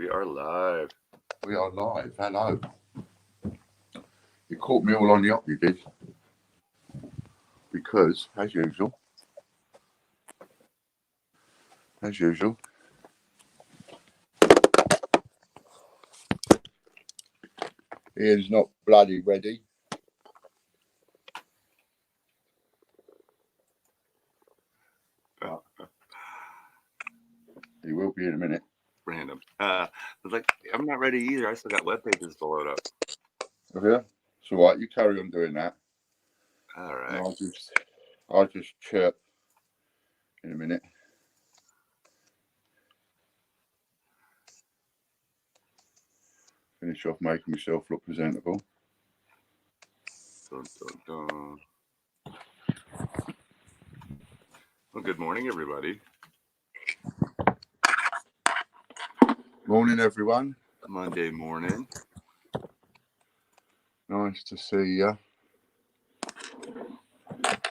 We are live. We are live. Hello. You caught me all on the up, you did. Because, as usual, Ian's not bloody ready. He will be in a minute. Random. I was like, I'm not ready either. I still got web pages to load up. Oh, yeah? It's all right. You carry on doing that. All right. I'll just chirp in a minute. Finish off making myself look presentable. Dun, dun, dun. Well, good morning, everybody. Morning, everyone. Monday morning. Nice to see you.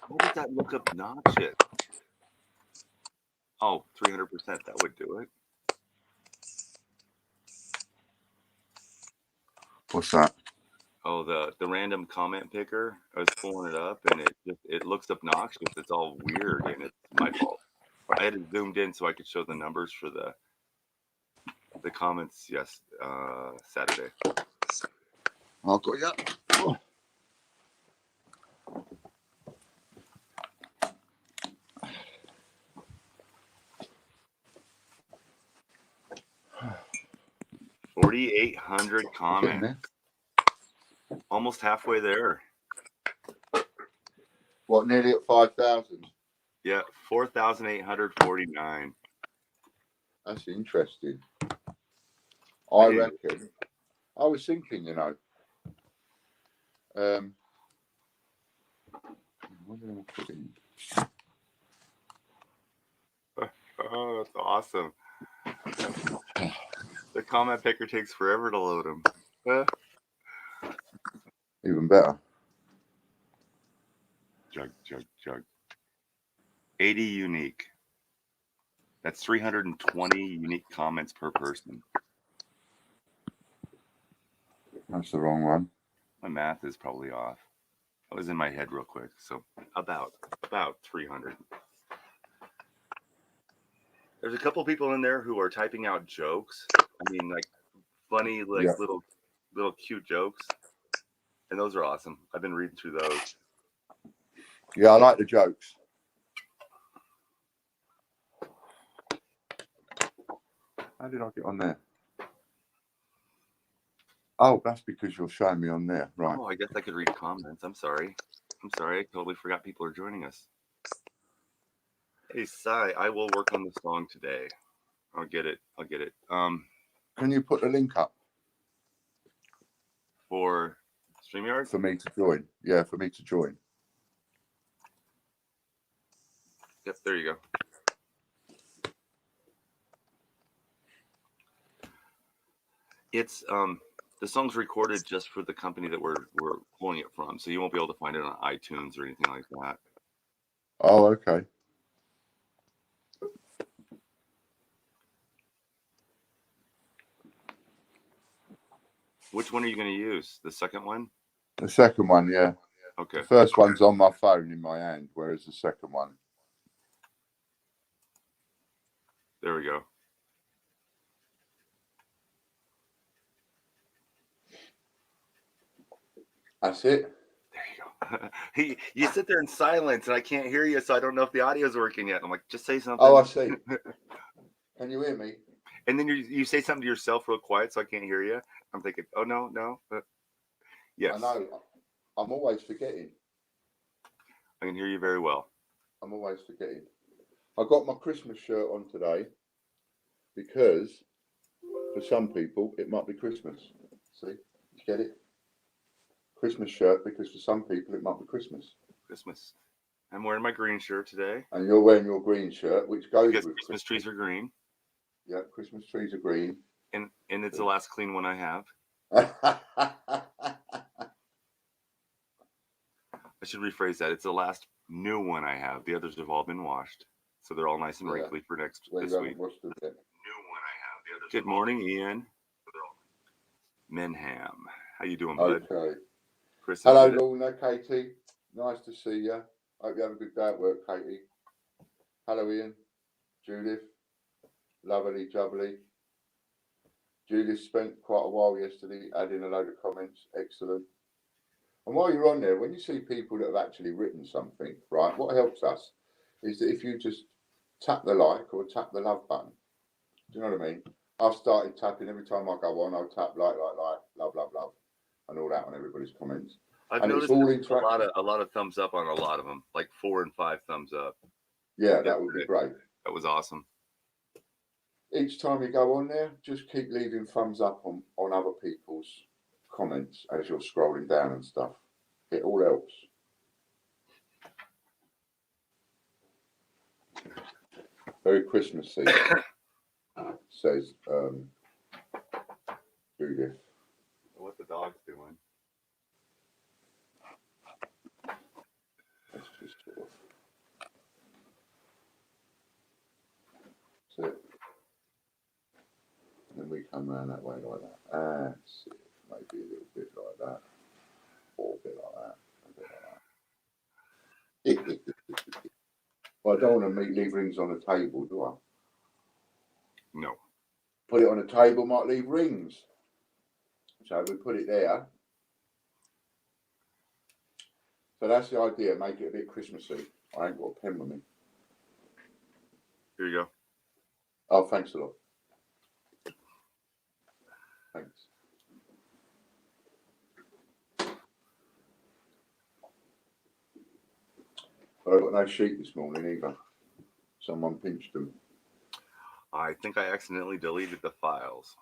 What does that look obnoxious? Oh, 300%. That would do it. What's that? Oh, the random comment picker. I was pulling it up, and it looks obnoxious. It's all weird, and it's my fault. I had it zoomed in so I could show the numbers for the comments. Yes, Saturday. I'll go. Yeah. Oh. $4,800 comments. Almost halfway there. What, nearly at 5,000? Yeah, 4,849. That's interesting. I reckon. I was thinking, you know. What did I put in? Oh, that's awesome. The comment picker takes forever to load them. Even better. Jug. 80 unique. That's 320 unique comments per person. That's the wrong one. My math is probably off. I was in my head real quick. So about 300. There's a couple people in there who are typing out jokes. I mean, like funny, like little cute jokes. And those are awesome. I've been reading through those. Yeah, I like the jokes. How did I get on there? Oh, that's because you're showing me on there, right? Oh, I guess I could read comments. I'm sorry. I totally forgot people are joining us. Hey, Sai, I will work on the song today. I'll get it. Can you put the link up? For StreamYard? For me to join. Yeah, for me to join. Yep, there you go. It's the song's recorded just for the company that we're pulling it from, so you won't be able to find it on iTunes or anything like that. Oh, okay. Which one are you going to use? The second one? The second one, yeah. Okay. The first one's on my phone in my hand, whereas the second one. There we go. That's it. There you go. You sit there in silence, and I can't hear you, so I don't know if the audio's working yet. I'm like, just say something. Oh, I see. Can you hear me? And then you say something to yourself real quiet, so I can't hear you. I'm thinking, oh, no. Yes. I know. I'm always forgetting. I can hear you very well. I'm always forgetting. I got my Christmas shirt on today because for some people it might be Christmas. See? You get it? Christmas shirt because for some people it might be Christmas. Christmas. I'm wearing my green shirt today. And you're wearing your green shirt, which goes because with Christmas trees are green. Yeah, Christmas trees are green. And it's the last clean one I have. I should rephrase that. It's the last new one I have. The others have all been washed. So they're all nice and wrinkly for this week. Washed them yet. New one I have. The Good morning, Ian. Menham. How you doing, bud? Okay. Chris. Hello, Lorna, Katie. Nice to see you. Hope you have a good day at work, Katie. Hello, Ian. Judith. Lovely, jubbly. Judith spent quite a while yesterday adding a load of comments. Excellent. And while you're on there, when you see people that have actually written something, right, what helps us is that if you just tap the like or tap the love button. Do you know what I mean? I've started tapping every time I go on. I'll tap like, love, and all that on everybody's comments. I've and noticed it's all a lot of thumbs up on a lot of them, like 4 and 5 thumbs up. Yeah, that would be great. That was awesome. Each time you go on there, just keep leaving thumbs up on other people's comments as you're scrolling down and stuff. It all helps. Very Christmassy, says Judith. What the dog's doing? That's just sort of. That's it. And then we come around that way like that. That's it. Maybe a little bit like that. Or a bit like that. A bit like that. Well, I don't want to leave rings on the table, do I? No. Put it on a table, might leave rings. So we put it there. So that's the idea. Make it a bit Christmassy. I ain't got a pen with me. Here you go. Oh, thanks a lot. Thanks. But I got no sheet this morning either. Someone pinched them. I think I accidentally deleted the files.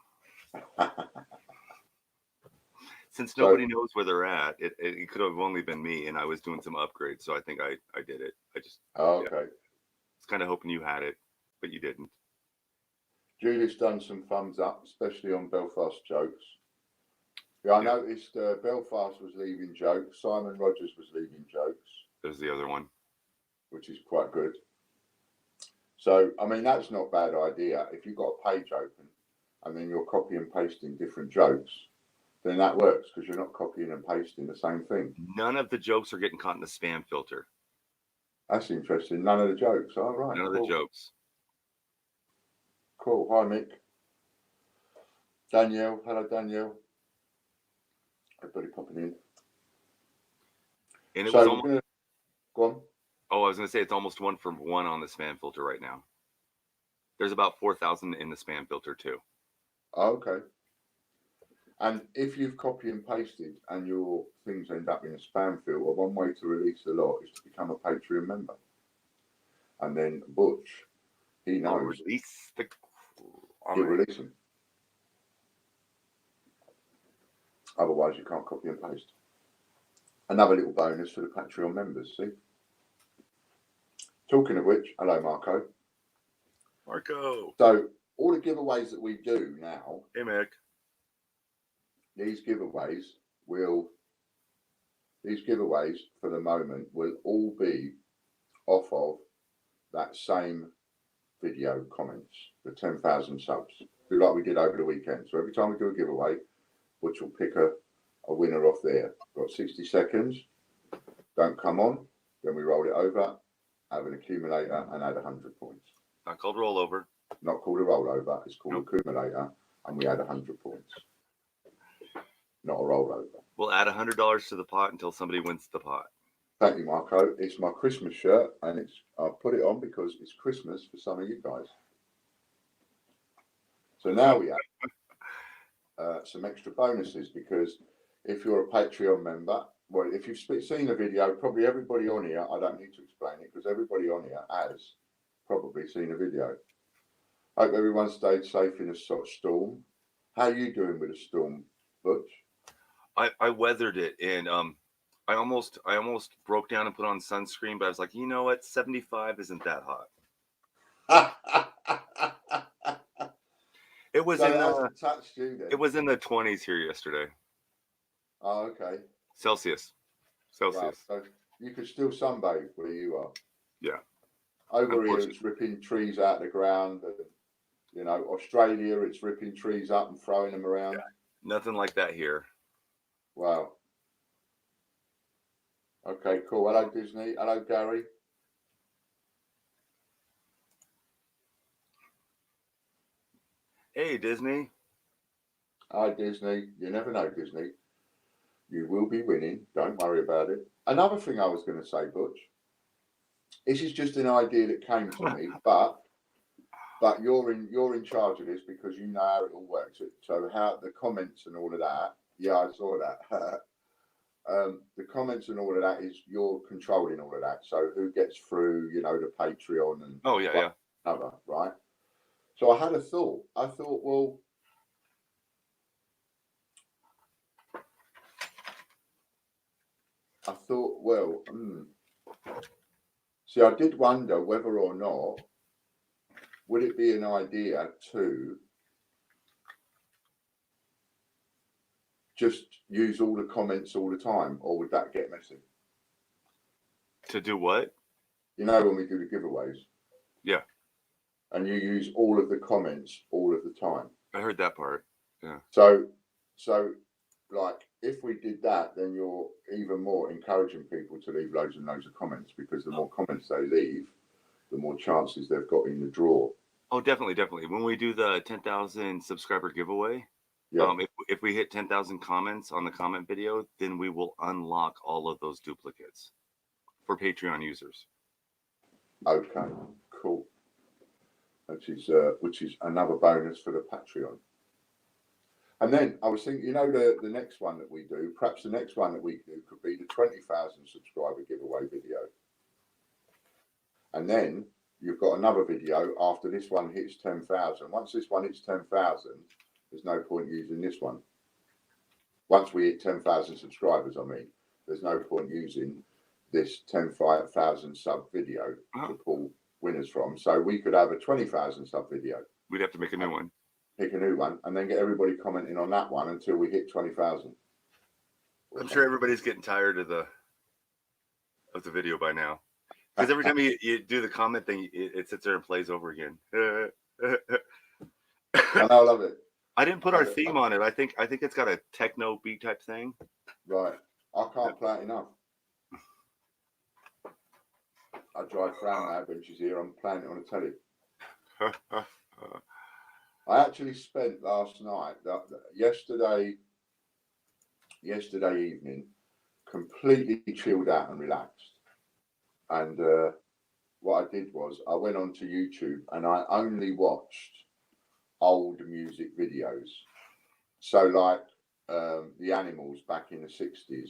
Since nobody knows where they're at, it could have only been me, and I was doing some upgrades, so I think I did it. I just okay. Yeah. I was kind of hoping you had it, but you didn't. Julie's done some thumbs up, especially on Belfast jokes. Yeah, I noticed Belfast was leaving jokes. Simon Rogers was leaving jokes. There's the other one, which is quite good. So, I mean, that's not a bad idea. If you've got a page open and then you're copy and pasting different jokes, then that works because you're not copying and pasting the same thing. None of the jokes are getting caught in the spam filter. That's interesting. None of the jokes. All right. None of the jokes. Cool. Hi, Mick. Danielle. Hello, Danielle. Everybody popping in. And it was almost... Go on. Oh, I was going to say it's almost 1 for 1 on the spam filter right now. There's about 4,000 in the spam filter too. Oh, okay. And if you've copy and pasted and your things end up in a spam filter, one way to release the lot is to become a Patreon member. And then Butch, he knows. I'll release the... He'll release them. Otherwise, you can't copy and paste. Another little bonus for the Patreon members, see? Talking of which, hello, Marco. Marco. So, all the giveaways that we do now... Hey, Mick. These giveaways for the moment will all be off of that same video comments, the 10,000 subs, do like we did over the weekend. So every time we do a giveaway, which will pick a winner off there. Got 60 seconds, don't come on, then we roll it over, have an accumulator and add 100 points. Not called rollover. Not called a rollover, it's called accumulator, and we add 100 points. Not a rollover. We'll add $100 to the pot until somebody wins the pot. Thank you, Marco. It's my Christmas shirt, and I put it on because it's Christmas for some of you guys. So now we have some extra bonuses, because if you're a Patreon member, well, if you've seen the video, probably everybody on here, I don't need to explain it because everybody on here has probably seen the video. Hope everyone stayed safe in a sort of storm. How are you doing with the storm, Butch? I weathered it, and I almost broke down and put on sunscreen, but I was like, you know what, 75 isn't that hot. It was it was in the 20s here yesterday. Oh, okay. Celsius. Right. So you could still sunbathe where you are. Yeah. Over here, it's ripping trees out of the ground. You know, Australia, it's ripping trees up and throwing them around. Yeah, nothing like that here. Wow. Okay, cool. Hello, Disney. Hello, Gary. Hey, Disney. Hi, Disney. You never know, Disney. You will be winning. Don't worry about it. Another thing I was going to say, Butch. This is just an idea that came to me, but you're in charge of this because you know how it all works. So how the comments and all of that. Yeah, I saw that. The comments and all of that is you're controlling all of that. So who gets through, you know, the Patreon and another, right? So I had a thought. I thought, well, see, I did wonder whether or not would it be an idea to just use all the comments all the time, or would that get messy? To do what? You know, when we do the giveaways. Yeah. And you use all of the comments all of the time. I heard that part. Yeah. So like if we did that, then you're even more encouraging people to leave loads and loads of comments, because the more comments they leave, the more chances they've got in the draw. Oh, definitely. When we do the 10,000 subscriber giveaway, if we hit 10,000 comments on the comment video, then we will unlock all of those duplicates for Patreon users. Okay, cool. Which is another bonus for the Patreon. And then I was thinking, you know, the next one that we do, perhaps the next one that we do could be the 20,000 subscriber giveaway video. And then you've got another video after this one hits 10,000. Once this one hits 10,000, there's no point using this one. Once we hit 10,000 subscribers, I mean, there's no point using this 10,000 sub video to pull winners from. So we could have a 20,000 sub video. We'd have to make a new one. Pick a new one and then get everybody commenting on that one until we hit 20,000. I'm sure everybody's getting tired of the video by now, because every time you do the comment thing, it sits there and plays over again. And I love it. I didn't put our theme on it. I think it's got a techno beat type thing. Right. I can't play it enough. I drive Fran mad when she's here. I'm playing it on the telly. I actually spent last night, yesterday evening, completely chilled out and relaxed. And what I did was I went onto YouTube and I only watched old music videos. So like the Animals back in the 60s,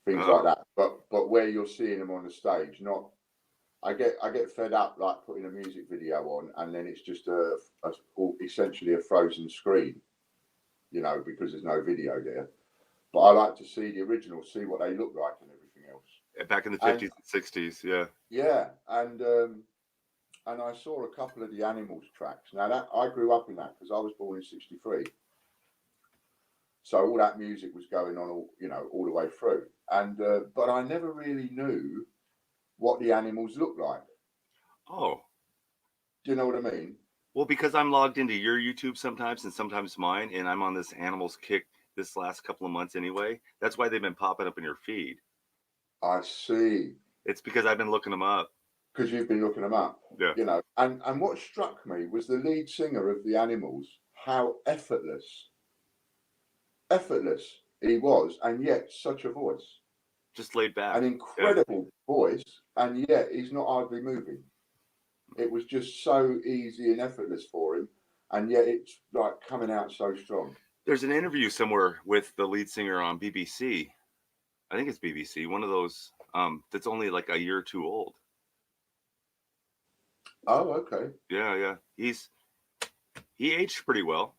things like that. But where you're seeing them on the stage, not. I get fed up like putting a music video on and then it's just essentially a frozen screen, you know, because there's no video there. But I like to see the original, see what they look like and everything else. Back in the 50s and 60s, yeah. Yeah, and I saw a couple of the Animals tracks. Now that I grew up in that because I was born in '63, so all that music was going on, all the way through. And but I never really knew what the Animals look like. Oh. Do you know what I mean? Well, because I'm logged into your YouTube sometimes and sometimes mine, and I'm on this Animals kick this last couple of months anyway. That's why they've been popping up in your feed. I see. It's because I've been looking them up. Because you've been looking them up. Yeah. You know, and what struck me was the lead singer of the Animals, how effortless he was, and yet such a voice. Just laid back. An incredible voice, and yet he's not hardly moving. It was just so easy and effortless for him, and yet it's like coming out so strong. There's an interview somewhere with the lead singer on BBC. I think it's BBC, one of those that's only like a year or two old. Oh, okay. Yeah. He aged pretty well.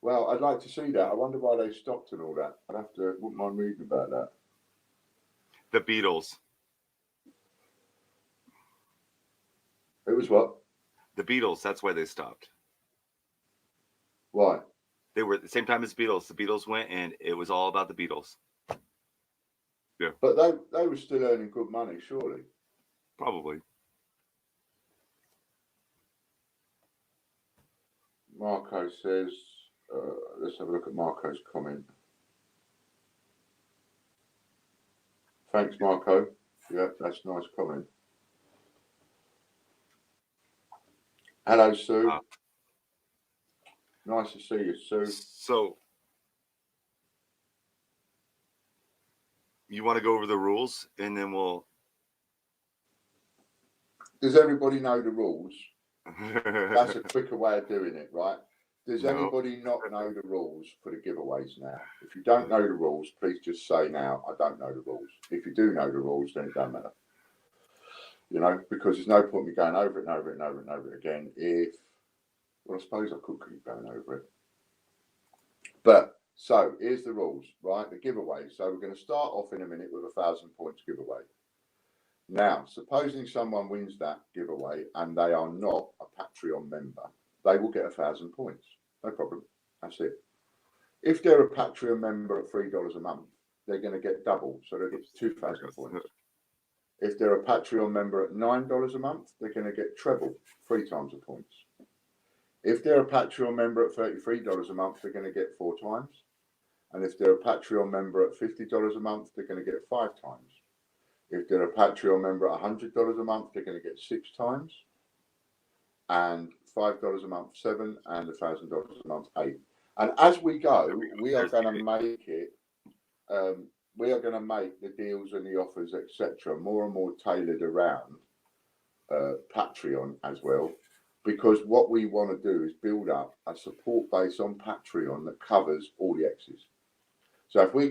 Well, I'd like to see that. I wonder why they stopped and all that. Wouldn't mind reading about that. The Beatles. It was what? The Beatles. That's why they stopped. Why? They were at the same time as Beatles. The Beatles went, and it was all about the Beatles. Yeah. But they were still earning good money, surely. Probably. Marco says, let's have a look at Marco's comment. Thanks, Marco. Yeah, that's a nice comment. Hello, Sue. Nice to see you, Sue. So, you want to go over the rules, and then we'll... Does everybody know the rules? That's a quicker way of doing it, right? Does anybody not know the rules for the giveaways now? If you don't know the rules, please just say now, I don't know the rules. If you do know the rules, then it doesn't matter. You know, because there's no point me going over it and over it and over it and over it again if, well, I suppose I could keep going over it. But, so, here's the rules, right? The giveaway. So we're going to start off in a minute with 1,000 points giveaway. Now, supposing someone wins that giveaway and they are not a Patreon member, they will get 1,000 points. No problem. That's it. If they're a Patreon member at $3 a month, they're going to get double. So they'll get 2,000 points. If they're a Patreon member at $9 a month, they're going to get treble, 3 times the points. If they're a Patreon member at $33 a month, they're going to get 4 times. And if they're a Patreon member at $50 a month, they're going to get 5 times. If they're a Patreon member at $100 a month, they're going to get 6 times. And $5 a month, 7, and $1,000 a month, 8. And as we go, we are going to make it, we are going to make the deals and the offers, etc., more and more tailored around Patreon as well. Because what we want to do is build up a support base on Patreon that covers all the X's. So if we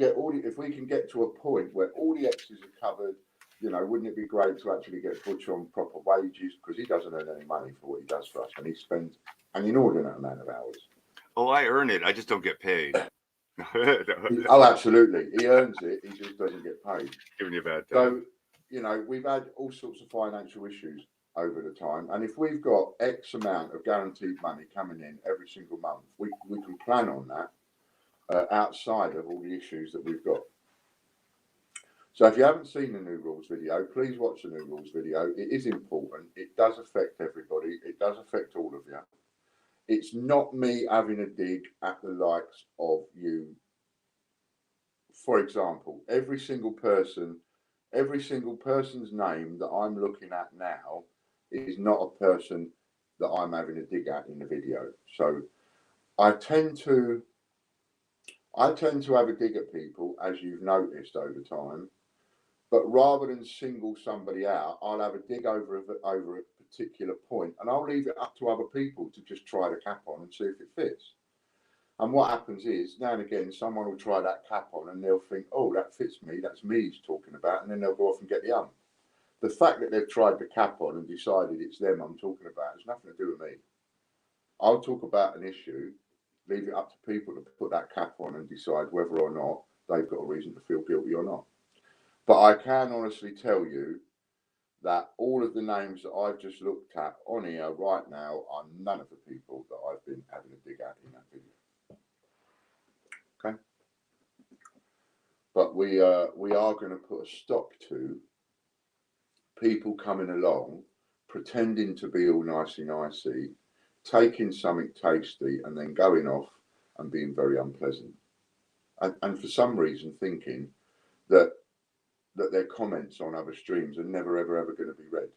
can get to a point where all the X's are covered, you know, wouldn't it be great to actually get Butch on proper wages, because he doesn't earn any money for what he does for us, and he spends an inordinate amount of hours. Oh, I earn it. I just don't get paid. Oh, absolutely. He earns it. He just doesn't get paid. Giving you a bad time. So, you know, we've had all sorts of financial issues over the time, and if we've got X amount of guaranteed money coming in every single month, we can plan on that outside of all the issues that we've got. So if you haven't seen the new rules video, please watch the new rules video. It is important. It does affect everybody. It does affect all of you. It's not me having a dig at the likes of you. For example, every single person's name that I'm looking at now is not a person that I'm having a dig at in the video. So I tend to have a dig at people, as you've noticed over time. But rather than single somebody out, I'll have a dig over a particular point, and I'll leave it up to other people to just try the cap on and see if it fits. And what happens is, now and again, someone will try that cap on and they'll think, oh, that fits me, that's me he's talking about, and then they'll go off and get the The fact that they've tried the cap on and decided it's them I'm talking about has nothing to do with me. I'll talk about an issue, leave it up to people to put that cap on and decide whether or not they've got a reason to feel guilty or not. But I can honestly tell you that all of the names that I've just looked at on here right now are none of the people that I've been having a dig at in that video. Okay? But we are going to put a stop to people coming along, pretending to be all nicey, taking something tasty and then going off and being very unpleasant. And for some reason thinking that their comments on other streams are never, ever going to be read.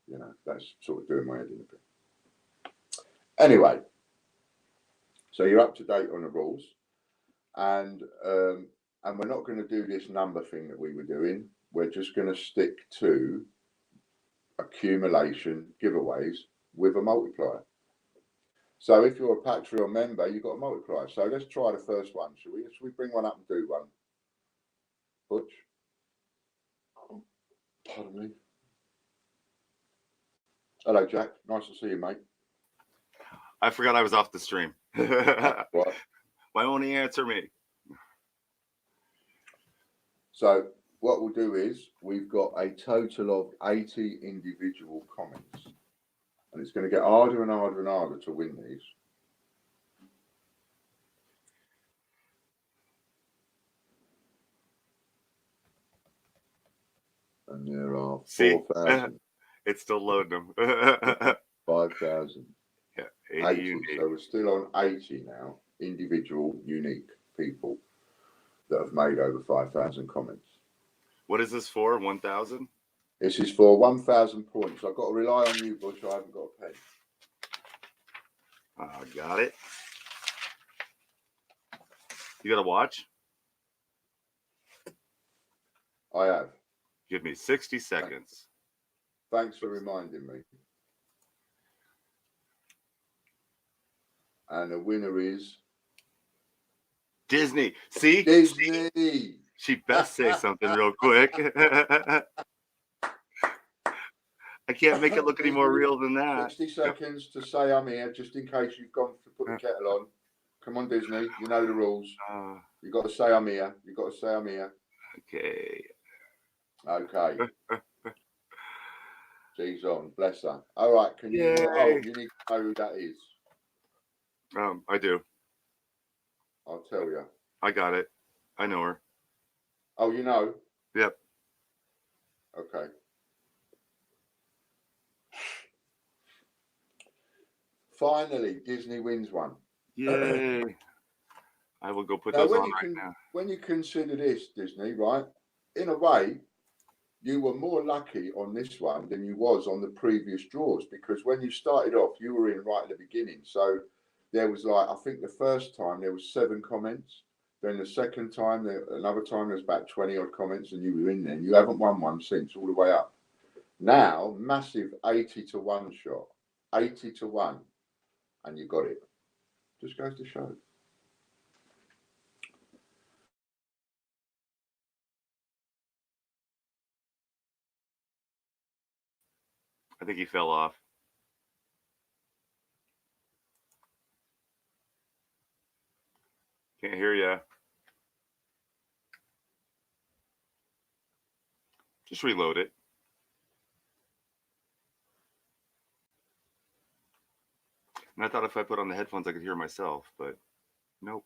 You know, that's sort of doing my head in a bit. Anyway, so you're up to date on the rules, and we're not going to do this number thing that we were doing. We're just going to stick to accumulation giveaways with a multiplier. So if you're a Patreon member, you've got a multiplier. So let's try the first one, shall we? Should we bring one up and do one? Butch? Pardon me. Hello, Jack. Nice to see you, mate. I forgot I was off the stream. Right. Why won't he answer me? So what we'll do is we've got a total of 80 individual comments. And it's going to get harder and harder and harder to win these. And there are 4,000. It's still loading them. 5,000. Yeah. 80. unique. So we're still on 80 now. Individual, unique people that have made over 5,000 comments. What is this for? 1,000? This is for 1,000 points. I've got to rely on you, Bush. I haven't got a pen. Got it. You got a watch? I have. Give me 60 seconds. Thanks for reminding me. And the winner is Disney. See? Disney. She best say something real quick. I can't make it look any more real than that. 60 seconds to say I'm here, just in case you've gone to put the kettle on. Come on, Disney. You know the rules. You've got to say I'm here. You've got to say I'm here. Okay. Okay. She's on. Bless her. All right. Can you? Oh, you need to know who that is. I do. I'll tell you. I got it. I know her. Oh, you know? Yep. Okay. Finally, Disney wins one. Yay. I will go put those on right now. When you consider this, Disney, right? In a way, you were more lucky on this one than you was on the previous draws, because when you started off, you were in right at the beginning. So there was like, I think the first time there was 7 comments. Then the second time, another time there was about 20 odd comments, and you were in there. You haven't won one since, all the way up. Now, massive 80-1 shot, 80-1, and you got it. Just goes to show. I think he fell off. Can't hear ya. Just reload it. And I thought if I put on the headphones, I could hear myself, but nope.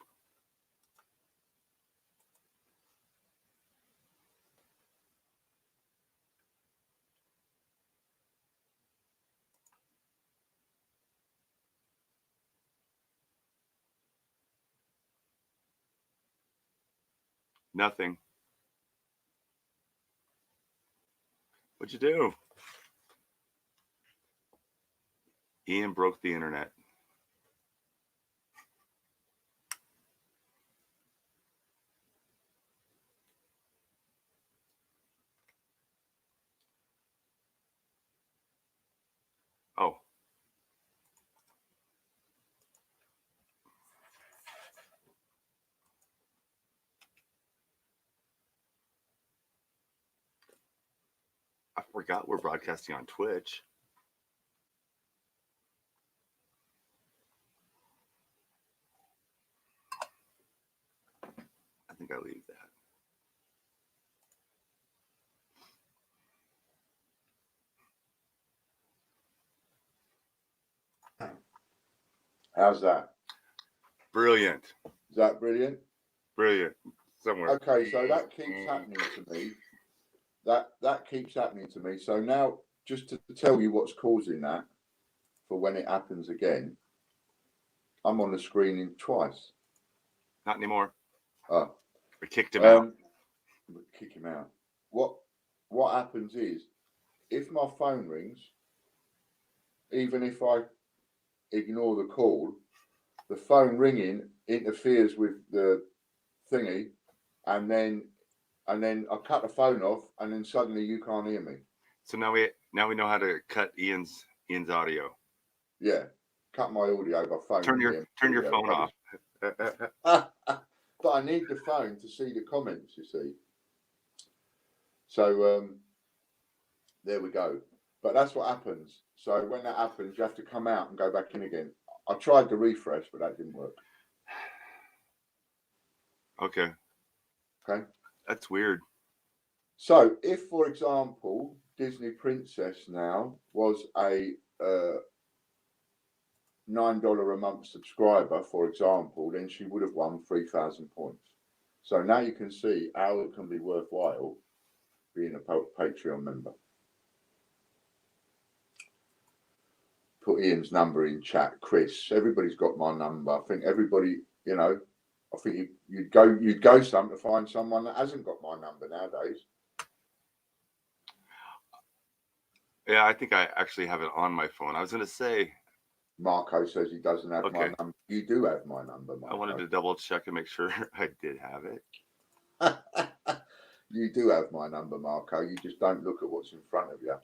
Nothing. What'd you do? Ian broke the internet. Oh. I forgot we're broadcasting on Twitch. I think I leave that. How's that? Brilliant. Is that brilliant? Brilliant. Somewhere. Okay, so that keeps happening to me. That keeps happening to me. So now, just to tell you what's causing that, for when it happens again, I'm on the screening twice. Not anymore. Oh. We kicked him out. Kick him out. What happens is, if my phone rings, even if I ignore the call, the phone ringing interferes with the thingy, and then I cut the phone off, and then suddenly you can't hear me. So now we know how to cut Ian's audio. Yeah, cut my audio by phone. Turn your phone off. But I need the phone to see the comments, you see. So there we go. But that's what happens. So when that happens, you have to come out and go back in again. I tried to refresh, but that didn't work. Okay. Okay. That's weird. So if, for example, Disney Princess now was a $9 a month subscriber, for example, then she would have won 3,000 points. So now you can see how it can be worthwhile being a Patreon member. put Ian's number in chat, Chris. Everybody's got my number. I think everybody, you know, I think you'd go some to find someone that hasn't got my number nowadays. Yeah, I think I actually have it on my phone. I was going to say. Marco says he doesn't have my number. You do have my number, Marco. I wanted to double check and make sure I did have it. You do have my number, Marco. You just don't look at what's in front of you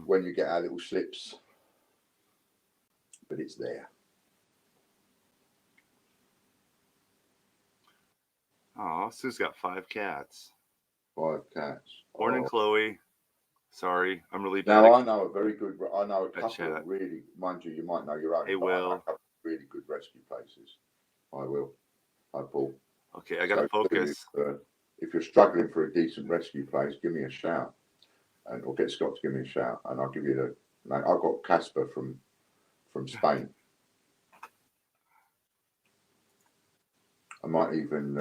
when you get our little slips. But it's there. Oh, Sue's got 5 cats. 5 cats. Morning, Chloe. Sorry, I'm really bad. Now I know a couple chat. of really, mind you, you might know your own. Hey, Will. I know a couple of really good rescue places. I will. Hi, Paul. Okay, I gotta focus. If you're struggling for a decent rescue place, give me a shout, or get Scott to give me a shout, and I'll give you the. I've got Casper from Spain. I might even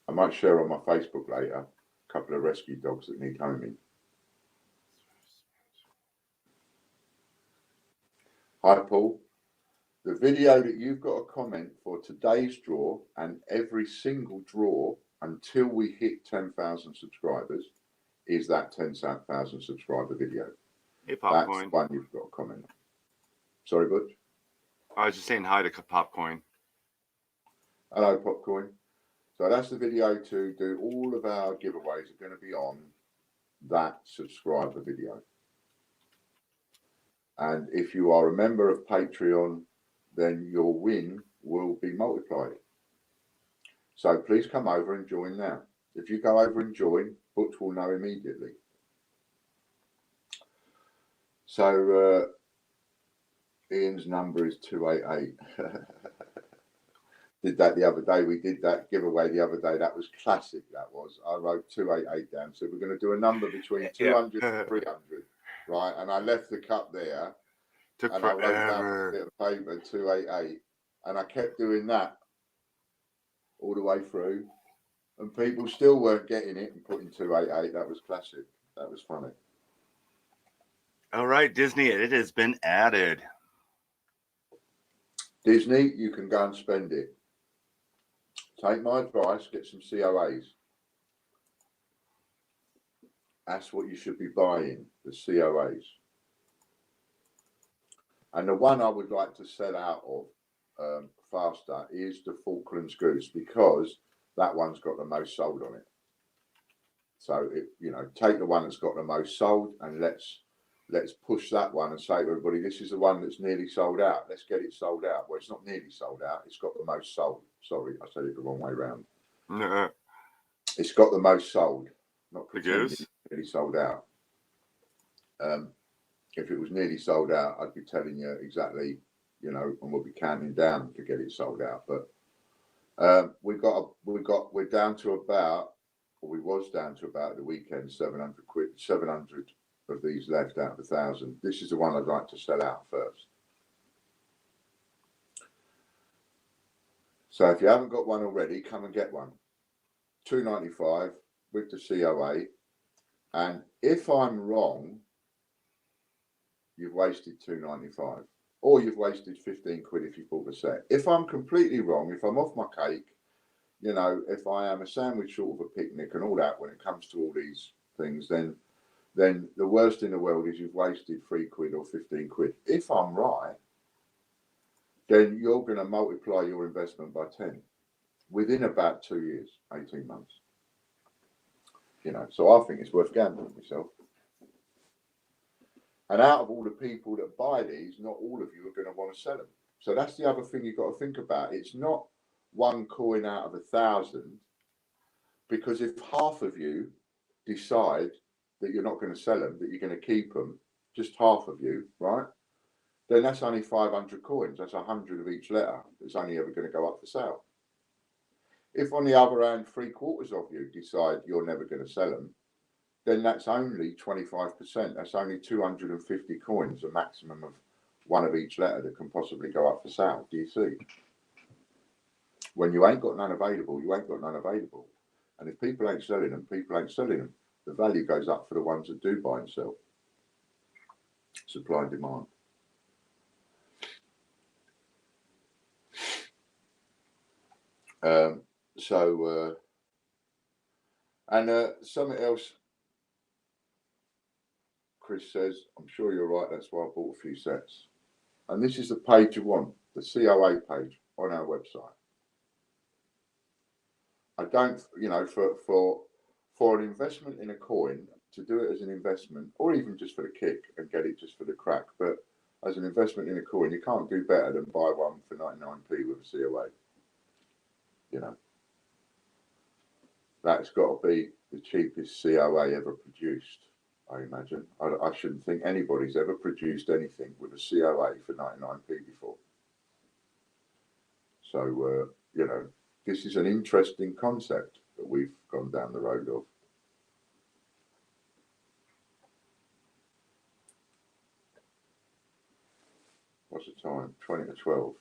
I might share on my Facebook later a couple of rescue dogs that need homing. Hi, Paul. The video that you've got a comment for today's draw and every single draw until we hit 10,000 subscribers is that 10,000 subscriber video. Hey, Popcorn. That's the one you've got a comment on. Sorry, Butch? I was just saying hi to Popcorn. Hello, Popcorn. So that's the video to do. All of our giveaways are going to be on that subscriber video. And if you are a member of Patreon, then your win will be multiplied. So please come over and join now. If you go over and join, Butch will know immediately. So Ian's number is 288. Did that the other day. We did that giveaway the other day. That was classic, that was. I wrote 288 down. So we're going to do a number between 200 and 300. Right, and I left the cup there. Took and forever. I wrote down a bit of paper, 288. And I kept doing that all the way through. And people still weren't getting it and putting 288. That was classic. That was funny. All right, Disney, it has been added. Disney, you can go and spend it. Take my advice, get some COAs. That's what you should be buying, the COAs. And the one I would like to sell out of faster is the Falklands Goose, because that one's got the most sold on it. So, take the one that's got the most sold and let's push that one and say to everybody, this is the one that's nearly sold out. Let's get it sold out. Well, it's not nearly sold out. It's got the most sold. Sorry, I said it the wrong way round. No. It's got the most sold. Not the goose? Nearly sold out. If it was nearly sold out, I'd be telling you exactly, and we'll be counting down to get it sold out. But we're down to about, or we was down to about at the weekend, 700 of these left out of 1,000. This is the one I'd like to sell out first. So if you haven't got one already, come and get one. $2.95 with the COA. And if I'm wrong, you've wasted $2.95, or you've wasted 15 quid if you bought the set. If I'm completely wrong, if I'm off my cake, if I am a sandwich short of a picnic and all that, when it comes to all these things, then the worst in the world is you've wasted 3 quid or 15 quid. If I'm right, then you're going to multiply your investment by 10 within about 2 years, 18 months. So I think it's worth gambling myself. And out of all the people that buy these, not all of you are going to want to sell them. So that's the other thing you've got to think about. It's not one coin out of 1,000, because if half of you decide that you're not going to sell them, that you're going to keep them, just half of you, right? Then that's only 500 coins. That's 100 of each letter. It's only ever going to go up for sale. If on the other hand, 3/4 of you decide you're never going to sell them, then that's only 25%. That's only 250 coins, a maximum of one of each letter that can possibly go up for sale. Do you see? When you ain't got none available, you ain't got none available. And if people ain't selling them, people ain't selling them. The value goes up for the ones that do buy and sell. Supply and demand. Something else, Chris says, I'm sure you're right, that's why I bought a few sets. And this is the page you want, the COA page on our website. I don't, you know, for an investment in a coin, to do it as an investment, or even just for the kick and get it just for the crack, but as an investment in a coin, you can't do better than buy one for 99p with a COA. You know, that's got to be the cheapest COA ever produced, I imagine. I shouldn't think anybody's ever produced anything with a COA for 99p before. So, you know, this is an interesting concept that we've gone down the road of. What's the time? 20 to 12.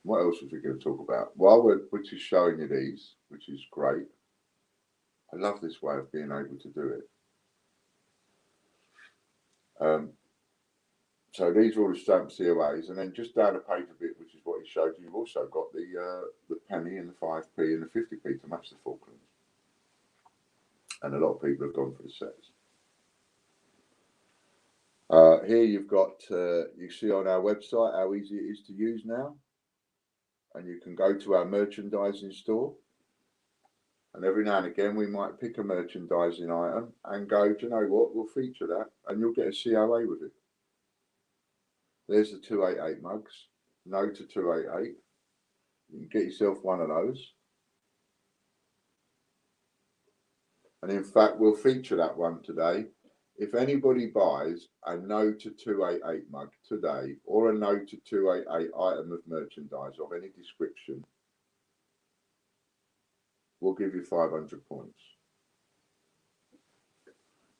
What else was we going to talk about? While we're just showing you these, which is great. I love this way of being able to do it. So these are all the stamped COAs, and then just down the page a bit, which is what he showed you, you've also got the penny and the 5p and the 50p to match the Falklands. And a lot of people have gone for the sets. Here you've got, you see on our website how easy it is to use now. And you can go to our merchandising store. And every now and again, we might pick a merchandising item and go, do you know what, we'll feature that. And you'll get a COA with it. There's the 288 mugs. No to 288. You can get yourself one of those. And in fact, we'll feature that one today. If anybody buys a no to 288 mug today, or a no to 288 item of merchandise of any description, we'll give you 500 points.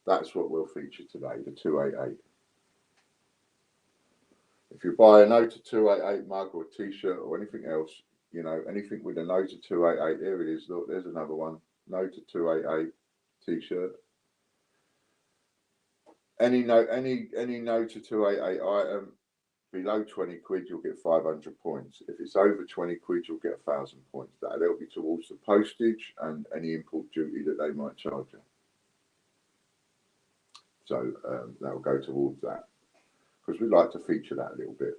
That's what we'll feature today, the 288. If you buy a no to 288 mug or a t-shirt or anything else, you know, anything with a no to 288, there it is, look, there's another one, no to 288 t-shirt. Any no to 288 item below 20 quid, you'll get 500 points. If it's over 20 quid, you'll get 1,000 points. That'll help you towards the postage and any import duty that they might charge you. So that'll go towards that, because we like to feature that a little bit.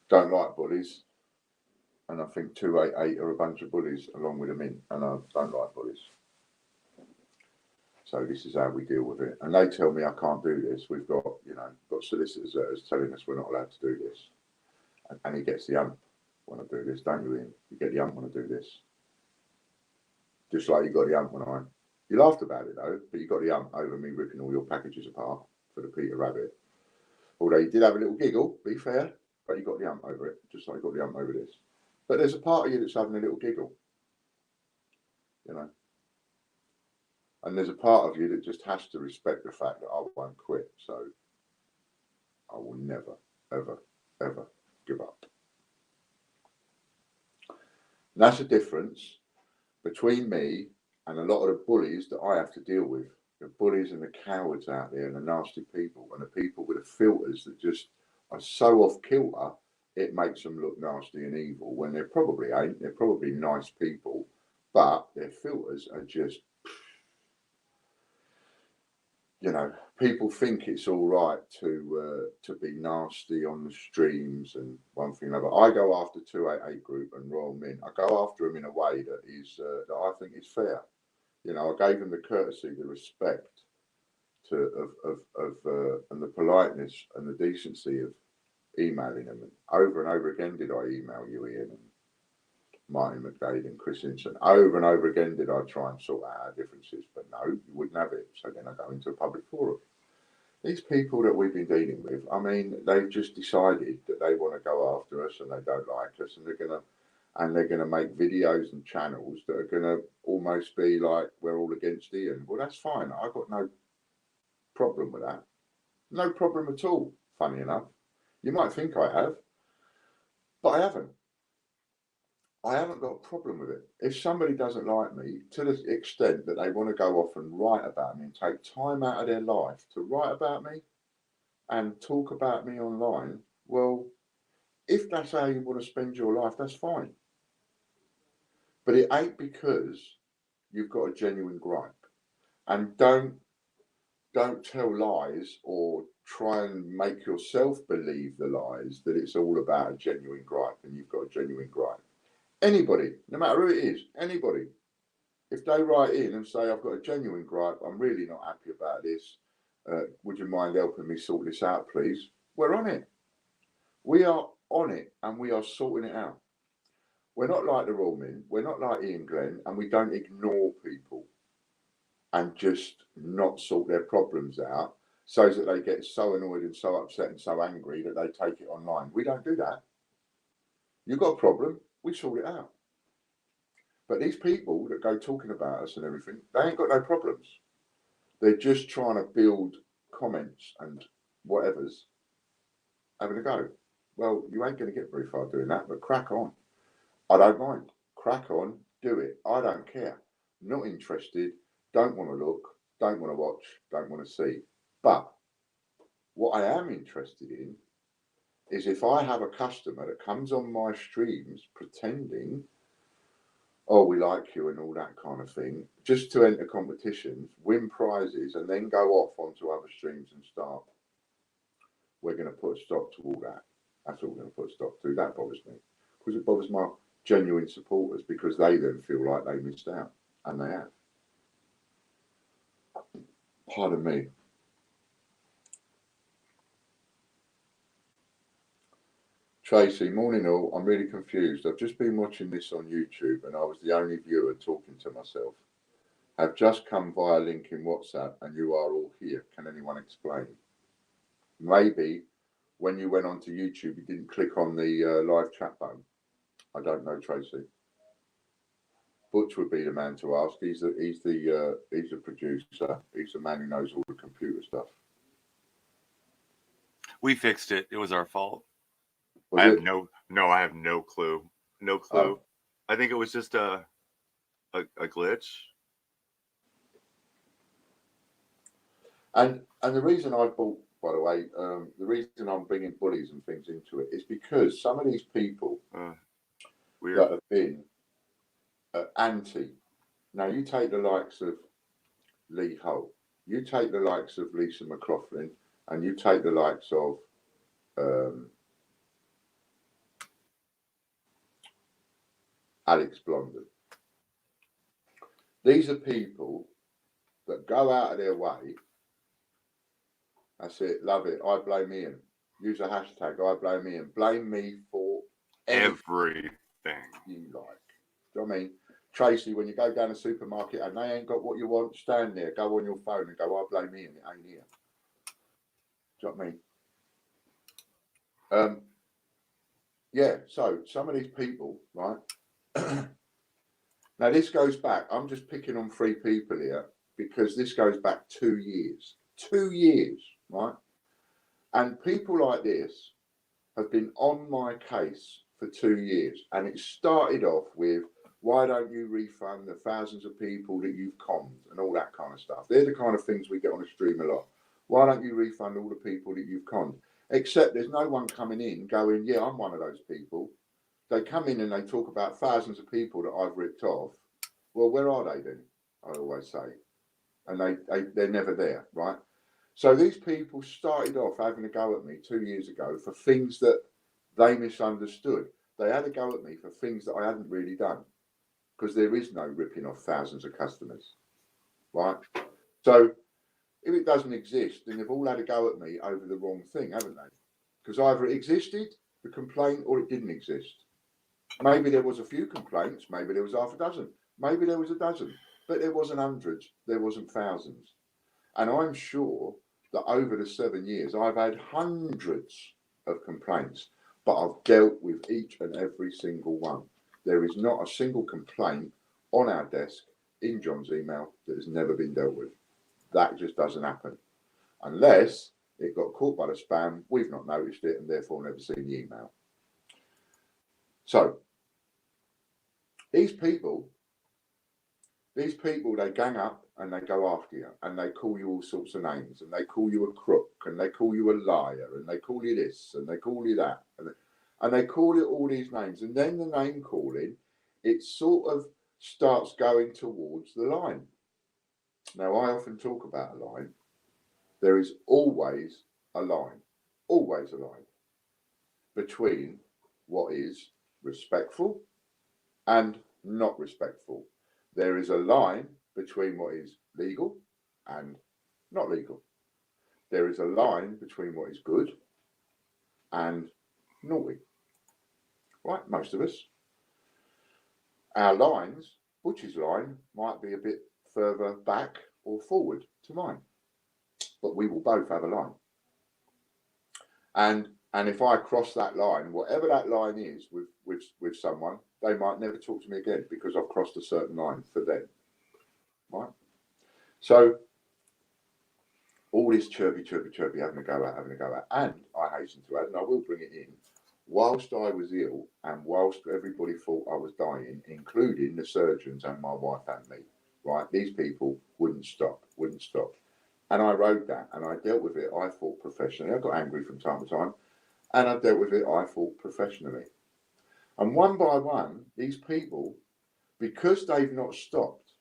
Don't like bullies, and I think 288 are a bunch of bullies along with a mint, and I don't like bullies. So this is how we deal with it. And they tell me I can't do this. We've got, you know, got solicitors telling us we're not allowed to do this. And he gets the ump when I do this, don't you, Ian? You get the ump when I do this. Just like you got the ump when you laughed about it though, but you got the ump over me ripping all your packages apart for the Peter Rabbit. Although you did have a little giggle, be fair, but you got the ump over it, just like you got the ump over this. But there's a part of you that's having a little giggle, you know. And there's a part of you that just has to respect the fact that I won't quit. So I will never, ever, ever give up. And that's the difference between me and a lot of the bullies that I have to deal with. The bullies and the cowards out there and the nasty people and the people with the filters that just are so off kilter, it makes them look nasty and evil when they probably ain't. They're probably nice people, but their filters are just, you know, people think it's all right to be nasty on the streams and one thing or another. I go after 288 Group and Royal Mint. I go after them in a way that is that I think is fair. You know, I gave them the courtesy, the respect and the politeness and the decency of emailing them. And over again did I email you, Ian, and Martin McDade and Chris Hinson. Over and over again did I try and sort out our differences, but no, you wouldn't have it. So then I go into a public forum. These people that we've been dealing with, I mean, they've just decided that they want to go after us and they don't like us, and they're gonna make videos and channels that are gonna almost be like we're all against Ian. Well, that's fine. I've got no problem with that. No problem at all. Funny enough, you might think I have, but I haven't. I haven't got a problem with it. If somebody doesn't like me to the extent that they want to go off and write about me and take time out of their life to write about me and talk about me online, Well, if that's how you want to spend your life, that's fine. But it ain't because you've got a genuine gripe. And don't tell lies or try and make yourself believe the lies that it's all about a genuine gripe and you've got a genuine gripe. Anybody, no matter who it is, anybody, if they write in and say, I've got a genuine gripe, I'm really not happy about this, would you mind helping me sort this out, please? We're on it. We are on it and we are sorting it out. We're not like the Royal Mint, we're not like Ian Glenn, and we don't ignore people and just not sort their problems out so that they get so annoyed and so upset and so angry that they take it online. We don't do that. You've got a problem, we sort it out. But these people that go talking about us and everything, they ain't got no problems. They're just trying to build comments and whatever's, having a go. Well, you ain't going to get very far doing that, but crack on. I don't mind. Crack on, do it. I don't care. Not interested, don't want to look, don't want to watch, don't want to see. But what I am interested in is if I have a customer that comes on my streams pretending, oh, we like you and all that kind of thing, just to enter competitions, win prizes, and then go off onto other streams and start, we're going to put a stop to all that. That's all we're going to put a stop to. That bothers me. Because it bothers my genuine supporters, because they then feel like they missed out. And they have. Pardon me. Tracy, morning all. I'm really confused. I've just been watching this on YouTube and I was the only viewer talking to myself. I've just come via link in WhatsApp and you are all here. Can anyone explain? Maybe when you went onto YouTube, you didn't click on the live chat button. I don't know, Tracy. Butch would be the man to ask. He's the producer. He's the man who knows all the computer stuff. We fixed it. It was our fault. Was I have it? I have no clue. No clue. Oh. I think it was just a glitch. And the reason I bought, by the way, the reason I'm bringing bullies and things into it is because some of these people that have been anti. Now you take the likes of Lee Holt, you take the likes of Lisa McLaughlin, and you take the likes of Alex Blondin. These are people that go out of their way. That's it, love it. I blame Ian. Use a hashtag, I blame Ian. Blame me for everything you like. Do you know what I mean? Tracy, when you go down a supermarket and they ain't got what you want, stand there, go on your phone and go, I blame Ian, it ain't here. Do you know what I mean? Yeah, so some of these people, right? Now this goes back, I'm just picking on 3 people here because this goes back 2 years. 2 years, right? And people like this have been on my case for 2 years. And it started off with, why don't you refund the thousands of people that you've conned and all that kind of stuff. They're the kind of things we get on the stream a lot. Why don't you refund all the people that you've conned? Except there's no one coming in going, yeah, I'm one of those people. They come in and they talk about thousands of people that I've ripped off. Well, where are they then? I always say. And they're never there, right? So these people started off having a go at me 2 years ago for things that they misunderstood. They had a go at me for things that I hadn't really done, because there is no ripping off thousands of customers, right? So if it doesn't exist, then they've all had a go at me over the wrong thing, haven't they? Because either it existed, the complaint, or it didn't exist. Maybe there was a few complaints, maybe there was half a dozen, maybe there was a dozen, but there wasn't hundreds, there wasn't thousands. And I'm sure that over the 7 years, I've had hundreds of complaints, but I've dealt with each and every single one. There is not a single complaint on our desk in John's email that has never been dealt with. That just doesn't happen. Unless it got caught by the spam, we've not noticed it and therefore never seen the email. So, these people These people, they gang up and they go after you and they call you all sorts of names and they call you a crook and they call you a liar and they call you this and they call you that and they call it all these names. And then the name calling, it sort of starts going towards the line. Now, I often talk about a line. There is always a line between what is respectful and not respectful. There is a line between what is legal and not legal. There is a line between what is good and naughty. Right, most of us. Our lines, Butch's line, might be a bit further back or forward to mine, but we will both have a line. And if I cross that line, whatever that line is with someone, they might never talk to me again because I've crossed a certain line for them. Right? So all this chirpy, having a go at. And I hasten to add, and I will bring it in, whilst I was ill and whilst everybody thought I was dying, including the surgeons and my wife and me, right? These people wouldn't stop. And I wrote that and I dealt with it, I thought, professionally. I got angry from time to time and I dealt with it, I thought, professionally. And one by one, these people, because they've not stopped,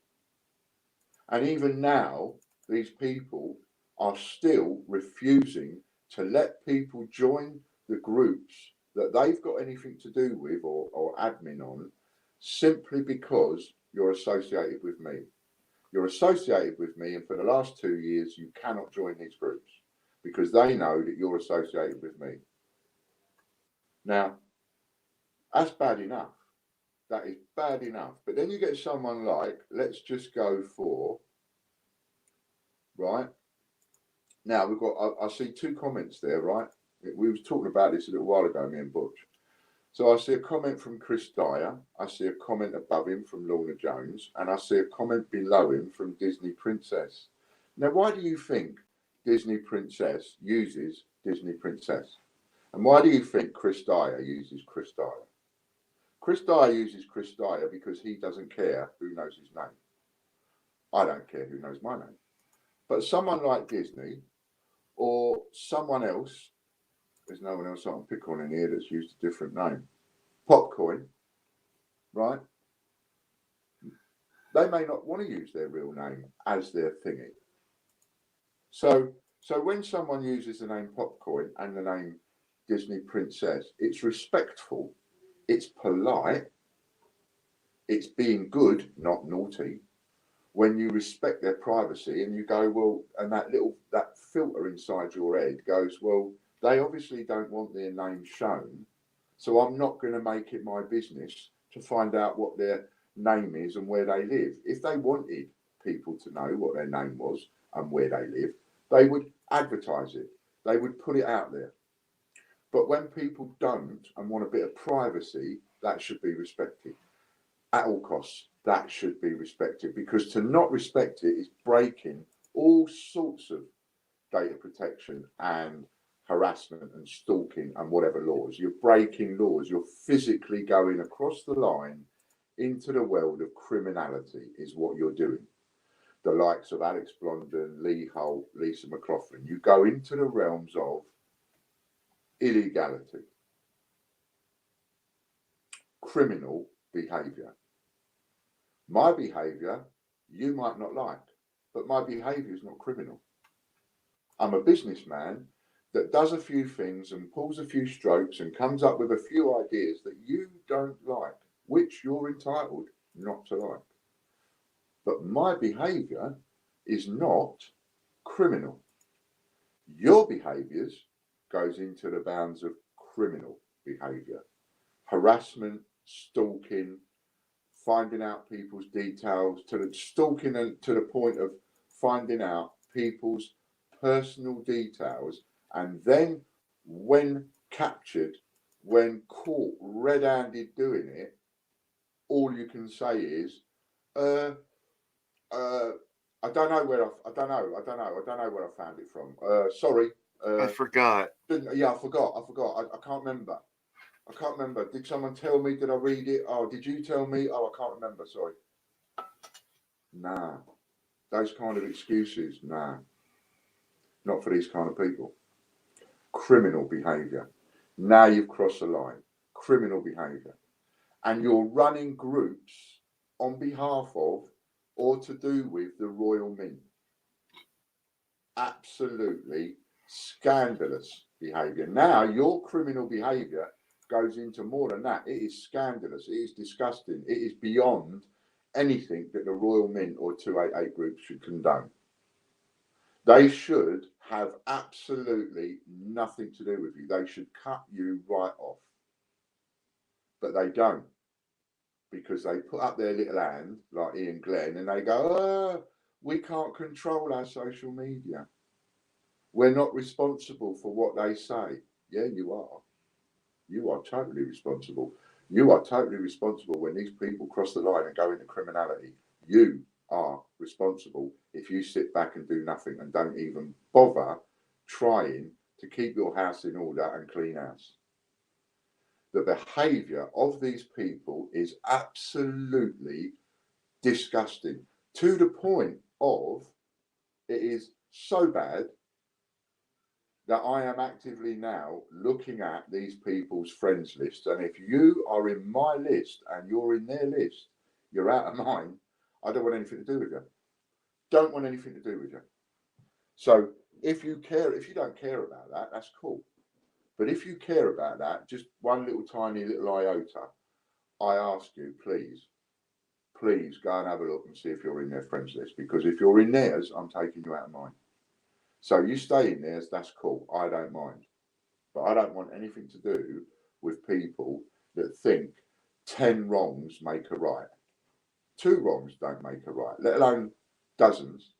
and even now, these people are still refusing to let people join the groups that they've got anything to do with or admin on, simply because you're associated with me. You're associated with me, and for the last 2 years, you cannot join these groups because they know that you're associated with me. Now, that's bad enough. That is bad enough. But then you get someone like, let's just go for, right? Now, we've got, I see 2 comments there, right? We was talking about this a little while ago, me and Butch. So I see a comment from Chris Dyer, I see a comment above him from Lorna Jones, and I see a comment below him from Disney Princess. Now, why do you think Disney Princess uses Disney Princess? And why do you think Chris Dyer uses Chris Dyer? Chris Dyer uses Chris Dyer because he doesn't care who knows his name. I don't care who knows my name. But someone like Disney or someone else, there's no one else I can pick on in here that's used a different name. Popcoin, right? They may not want to use their real name as their thingy. So when someone uses the name Popcoin and the name Disney Princess, it's respectful, it's polite, it's being good, not naughty. When you respect their privacy and you go, well, and that filter inside your head goes, well, they obviously don't want their name shown, so I'm not going to make it my business to find out what their name is and where they live. If they wanted people to know what their name was and where they live, they would advertise it. They would put it out there. But when people don't and want a bit of privacy, that should be respected. At all costs, that should be respected, because to not respect it is breaking all sorts of data protection and harassment and stalking and whatever laws. You're breaking laws. You're physically going across the line into the world of criminality is what you're doing. The likes of Alex Blondin, Lee Holt, Lisa McLaughlin, you go into the realms of illegality, criminal behaviour. My behaviour you might not like, but my behaviour is not criminal. I'm a businessman that does a few things and pulls a few strokes and comes up with a few ideas that you don't like, which you're entitled not to like. But my behaviour is not criminal. Your behaviours goes into the bounds of criminal behaviour. Harassment, stalking, finding out people's details, to the stalking and to the point of finding out people's personal details, and then when captured, when caught red-handed doing it, all you can say is, I don't know where I don't know where I found it from. Sorry. I forgot. Yeah, I forgot. I can't remember. Did someone tell me? Did I read it? Oh, did you tell me? Oh, I can't remember. Sorry. Nah. Those kind of excuses, nah. Not for these kind of people. Criminal behaviour. Now you've crossed the line. Criminal behaviour. And you're running groups on behalf of or to do with the Royal Mint. Absolutely scandalous behaviour. Now your criminal behaviour goes into more than that. It is scandalous. It is disgusting. It is beyond anything that the Royal Mint or 288 groups should condone. They should have absolutely nothing to do with you. They should cut you right off. But they don't, because they put up their little hand, like Ian Glenn, and they go, oh, we can't control our social media. We're not responsible for what they say. Yeah, you are. You are totally responsible. You are totally responsible when these people cross the line and go into criminality. You are responsible if you sit back and do nothing and don't even bother trying to keep your house in order and clean house. The behaviour of these people is absolutely disgusting, to the point of it is so bad that I am actively now looking at these people's friends list. And if you are in my list and you're in their list, you're out of mine. I don't want anything to do with you. Don't want anything to do with you. So if you don't care about that, that's cool. But if you care about that, just one little tiny little iota, I ask you, please go and have a look and see if you're in their friends list. Because if you're in theirs, I'm taking you out of mine. So you stay in theirs, that's cool. I don't mind. But I don't want anything to do with people that think 10 wrongs make a right. 2 wrongs don't make a right, let alone dozens.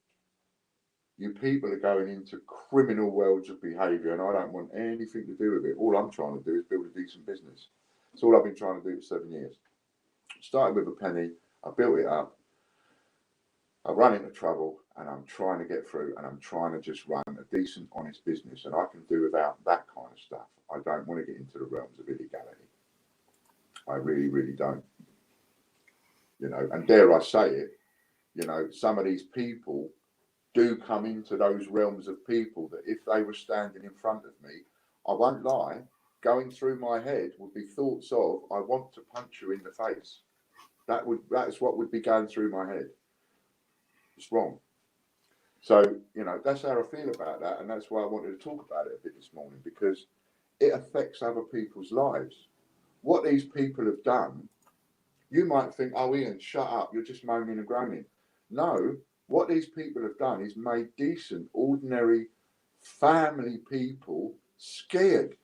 You people are going into criminal worlds of behaviour, and I don't want anything to do with it. All I'm trying to do is build a decent business. That's all I've been trying to do for 7 years. Started with a penny, I built it up, I run into trouble, and I'm trying to get through, and I'm trying to just run a decent, honest business, and I can do without that kind of stuff. I don't want to get into the realms of illegality. I really, really don't. You know, and dare I say it, you know, some of these people do come into those realms of people that if they were standing in front of me, I won't lie, going through my head would be thoughts of, I want to punch you in the face. That's what would be going through my head. It's wrong. So, you know, that's how I feel about that. And that's why I wanted to talk about it a bit this morning, because it affects other people's lives. What these people have done, you might think, oh, Ian, shut up. You're just moaning and groaning. No, what these people have done is made decent, ordinary family people scared.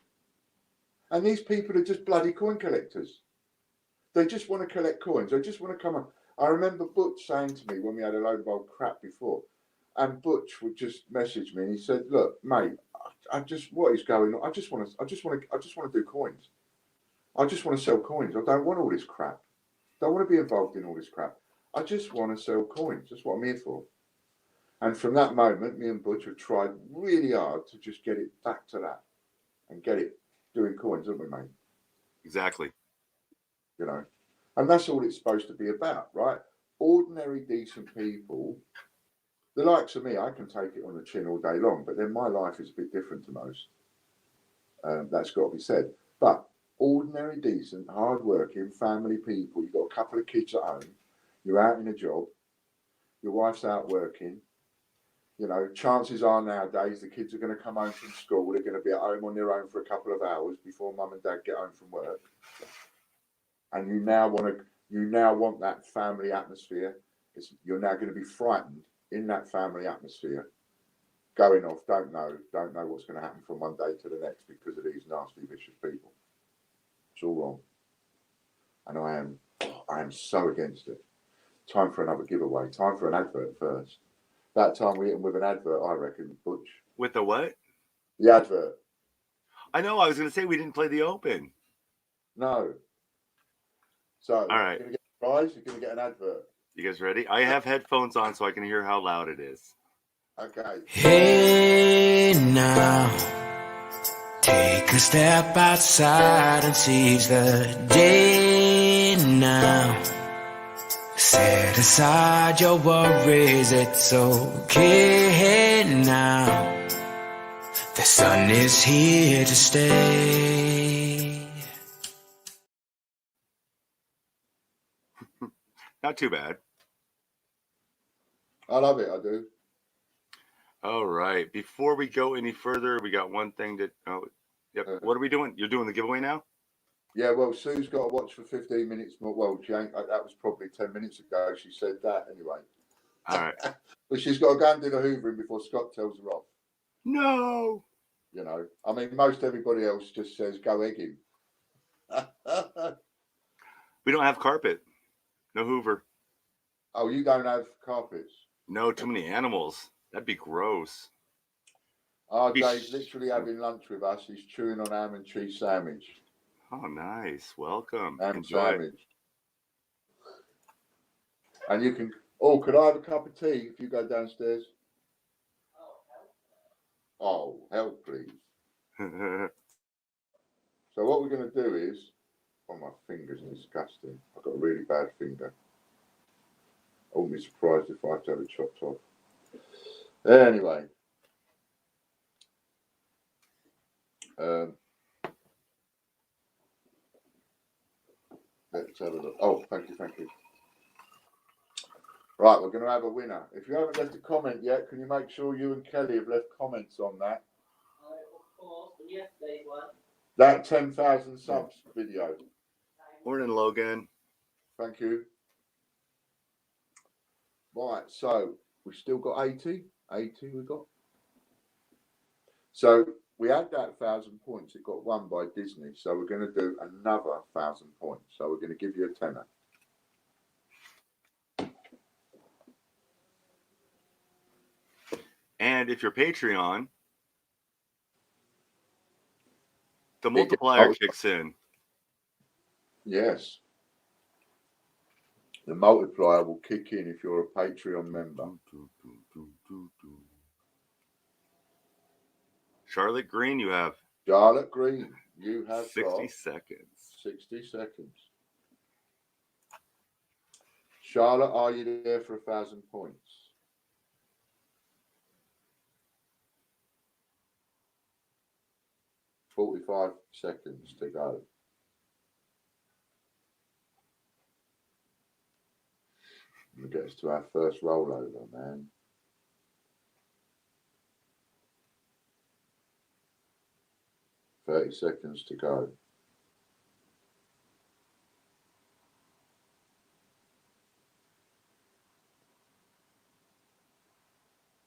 And these people are just bloody coin collectors. They just want to collect coins. They just want to come on. I remember Butch saying to me when we had a load of old crap before, and Butch would just message me and he said, look, mate, what is going on? I just want to do coins. I just want to sell coins. I don't want all this crap. Don't want to be involved in all this crap. I just want to sell coins. That's what I'm here for. And from that moment, me and Butch have tried really hard to just get it back to that and get it doing coins, haven't we, mate? Exactly. You know, and that's all it's supposed to be about, right? Ordinary, decent people, the likes of me, I can take it on the chin all day long, but then my life is a bit different to most. That's got to be said. But ordinary, decent, hard-working family people, you've got a couple of kids at home, you're out in a job, your wife's out working, you know, chances are nowadays the kids are going to come home from school, they're going to be at home on their own for a couple of hours before mum and dad get home from work. And you now want that family atmosphere. You're now going to be frightened in that family atmosphere, going off, don't know what's going to happen from one day to the next because of these nasty, vicious people. It's all wrong. And I am so against it. Time for another giveaway. Time for an advert first. That time we hit them with an advert, I reckon, Butch. With the what? The advert. I know. I was going to say we didn't play the open. No. So, all right. You're going to get a prize. You're going to get an advert. You guys ready? I have headphones on so I can hear how loud it is. Okay. Hey now, take a step outside and seize the day now. Set aside your worries, it's okay now. The sun is here to stay. Not too bad. I love it, I do. All right. Before we go any further, we got one thing that. Oh, yep. What are we doing? You're doing the giveaway now? Yeah, well, Sue's got to watch for 15 minutes more. Well, she ain't, that was probably 10 minutes ago. She said that anyway. All right. But she's got to go and do the hoovering before Scott tells her off. No. You know, I mean, most everybody else just says, go egg him. We don't have carpet. No Hoover. Oh, you don't have carpets? No, too many animals. That'd be gross. RJ's literally having lunch with us. He's chewing on ham and cheese sandwich. Oh, nice. Welcome. Ham Enjoy. sandwich. And you can, oh, could I have a cup of tea if you go downstairs? Oh, help, please. So what we're going to do is, oh, my finger's disgusting. I've got a really bad finger. I wouldn't be surprised if I had to have it chopped off. Anyway. Let's have a look. Oh, thank you. Right, we're going to have a winner. If you haven't left a comment yet, can you make sure you and Kelly have left comments on that? Of course, from yesterday's one. That 10,000 subs video. Morning, Logan. Thank you. Right, so we still got 80. 80 we got. So we had that 1,000 points. It got won by Disney. So we're going to do another 1,000 points. So we're going to give you a tenner. And if you're Patreon, the multiplier kicks in. Yes. The multiplier will kick in if you're a Patreon member. Charlotte Green, you have. Charlotte Green, you have 60 seconds. 60 seconds. Charlotte, are you there for 1,000 points? $45 seconds to go. We get us to our first rollover, man. $30 seconds to go.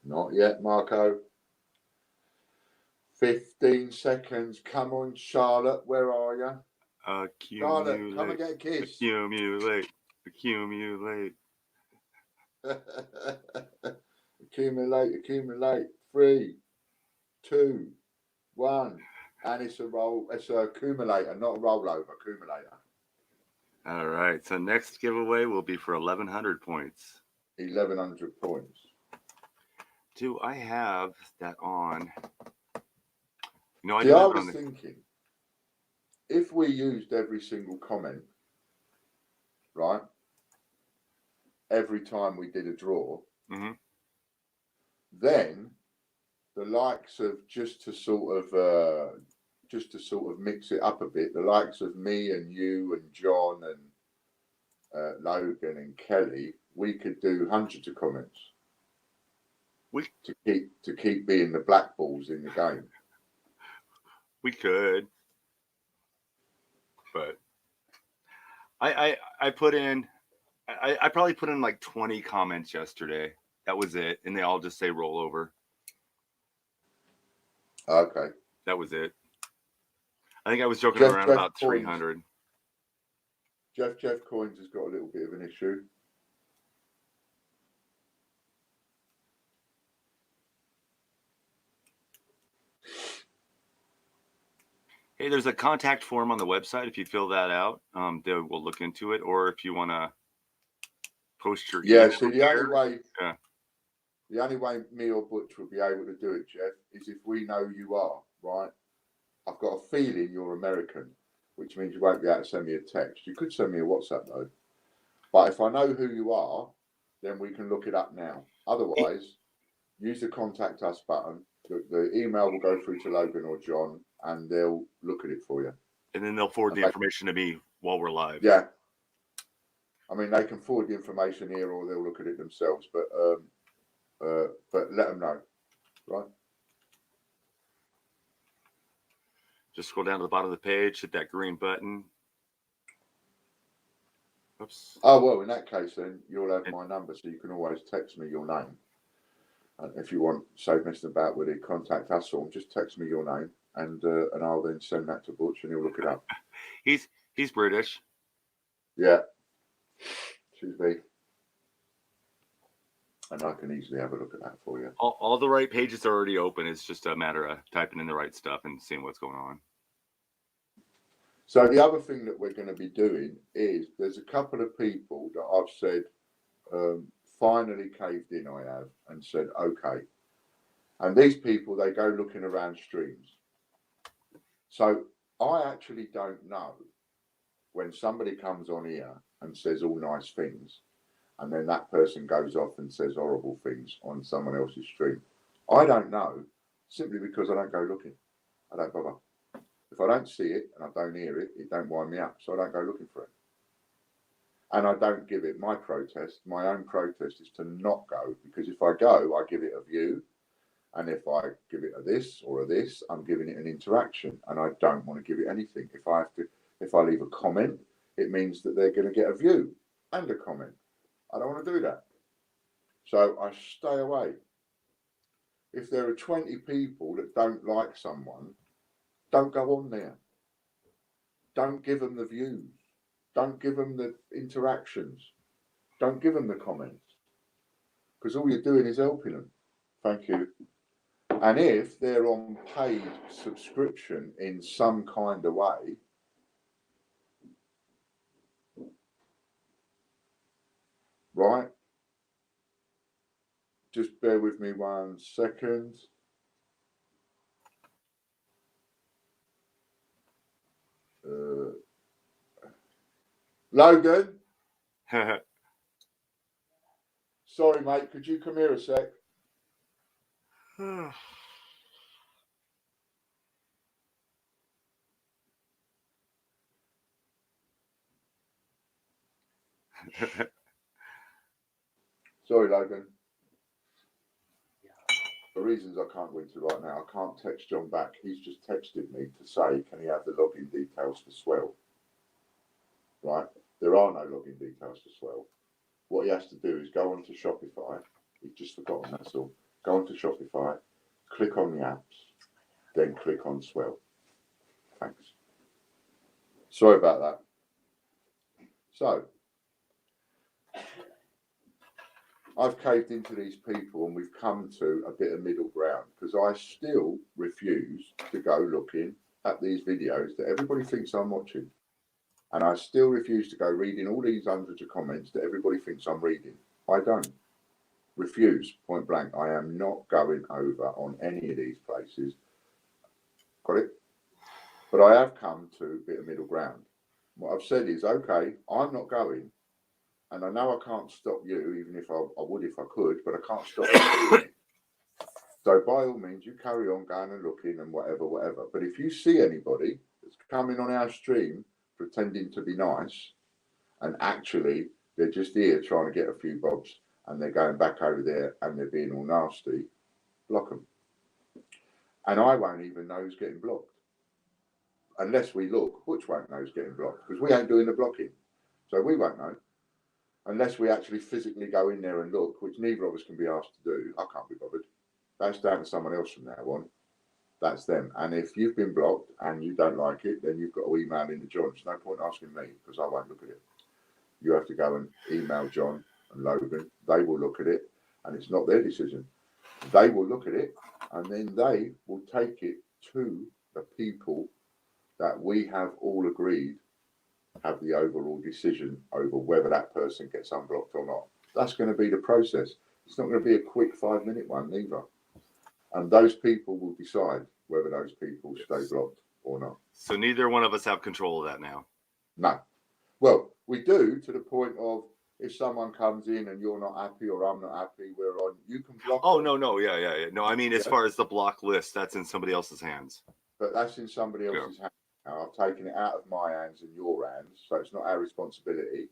Not yet, Marco. 15 seconds. Come on, Charlotte. Where are you? Charlotte, come and get a kiss. Accumulate. Accumulate. 3, 2, 1. And it's a accumulator, not a rollover. Accumulator. All right. So next giveaway will be for 1,100 points. 1,100 points. Do I have that on? No, I was thinking, if we used every single comment, right, every time we did a draw, then the likes of just to sort of mix it up a bit, the likes of me and you and John and Logan and Kelly, we could do hundreds of comments. To keep being the black balls in the game. We could, but I put in, I probably put in like 20 comments yesterday. That was it, and they all just say rollover. Okay, that was it. I think I was joking around about 300. Jeff Coins has got a little bit of an issue. Hey, there's a contact form on the website. If you fill that out, they will look into it. Or if you want to post your email. So the only way me or Butch will be able to do it, Jeff, is if we know who you are, right? I've got a feeling you're American, which means you won't be able to send me a text. You could send me a WhatsApp though. But if I know who you are, then we can look it up now. Otherwise, use the contact us button. The email will go through to Logan or John, and they'll look at it for you. And then they'll forward the information to me while we're live. Yeah. I mean, they can forward the information here, or they'll look at it themselves. But let them know, right? Just scroll down to the bottom of the page, hit that green button. Oops. Oh, well, in that case, then you'll have my number, so you can always text me your name. And if you want, save messing about with it, contact us form, just text me your name, and I'll then send that to Butch, and he'll look it up. He's British. Yeah. Excuse me. And I can easily have a look at that for you. All the right pages are already open. It's just a matter of typing in the right stuff and seeing what's going on. So the other thing that we're going to be doing is there's a couple of people that I've said finally caved in, I have, and said, okay. And these people, they go looking around streams. So I actually don't know when somebody comes on here and says all nice things, and then that person goes off and says horrible things on someone else's stream. I don't know, simply because I don't go looking. I don't bother. If I don't see it and I don't hear it, it don't wind me up, so I don't go looking for it. And I don't give it my protest. My own protest is to not go, because if I go, I give it a view. And if I give it a this or a this, I'm giving it an interaction, and I don't want to give it anything. If I leave a comment, it means that they're going to get a view and a comment. I don't want to do that. So I stay away. If there are 20 people that don't like someone, don't go on there. Don't give them the views. Don't give them the interactions. Don't give them the comments. Because all you're doing is helping them. Thank you. And if they're on paid subscription in some kind of way, right? Just bear with me 1 second. Logan? Sorry, mate. Could you come here a sec? Sorry, Logan. For reasons I can't go into right now, I can't text John back. He's just texted me to say, can he have the login details for Swell? Right? There are no login details for Swell. What he has to do is go onto Shopify. He's just forgotten, that's all. Go onto Shopify, click on the apps, then click on Swell. Thanks. Sorry about that. So, I've caved into these people, and we've come to a bit of middle ground, because I still refuse to go looking at these videos that everybody thinks I'm watching. And I still refuse to go reading all these hundreds of comments that everybody thinks I'm reading. I don't. Refuse, point blank. I am not going over on any of these places. Got it? But I have come to a bit of middle ground. What I've said is, okay, I'm not going. And I know I can't stop you, even if I would if I could, but I can't stop you. So by all means, you carry on going and looking and whatever. But if you see anybody that's coming on our stream pretending to be nice, and actually they're just here trying to get a few bobs, and they're going back over there and they're being all nasty, block them. And I won't even know who's getting blocked. Unless we look, Butch won't know who's getting blocked, because we ain't doing the blocking. So we won't know. Unless we actually physically go in there and look, which neither of us can be asked to do. I can't be bothered. That's down to someone else from now on. That's them. And if you've been blocked and you don't like it, then you've got to email in to John. There's no point asking me, because I won't look at it. You have to go and email John and Logan. They will look at it, and it's not their decision. They will look at it, and then they will take it to the people that we have all agreed have the overall decision over whether that person gets unblocked or not. That's going to be the process. It's not going to be a quick 5-minute one neither. And those people will decide whether those people stay blocked or not. So neither one of us have control of that now. No. Well, we do, to the point of if someone comes in and you're not happy or I'm not happy, we're on. You can block. Oh, them. no. Yeah. No, I mean, as far as the block list, that's in somebody else's hands. But that's in somebody else's hands. Now, I've taken it out of my hands and your hands, so it's not our responsibility.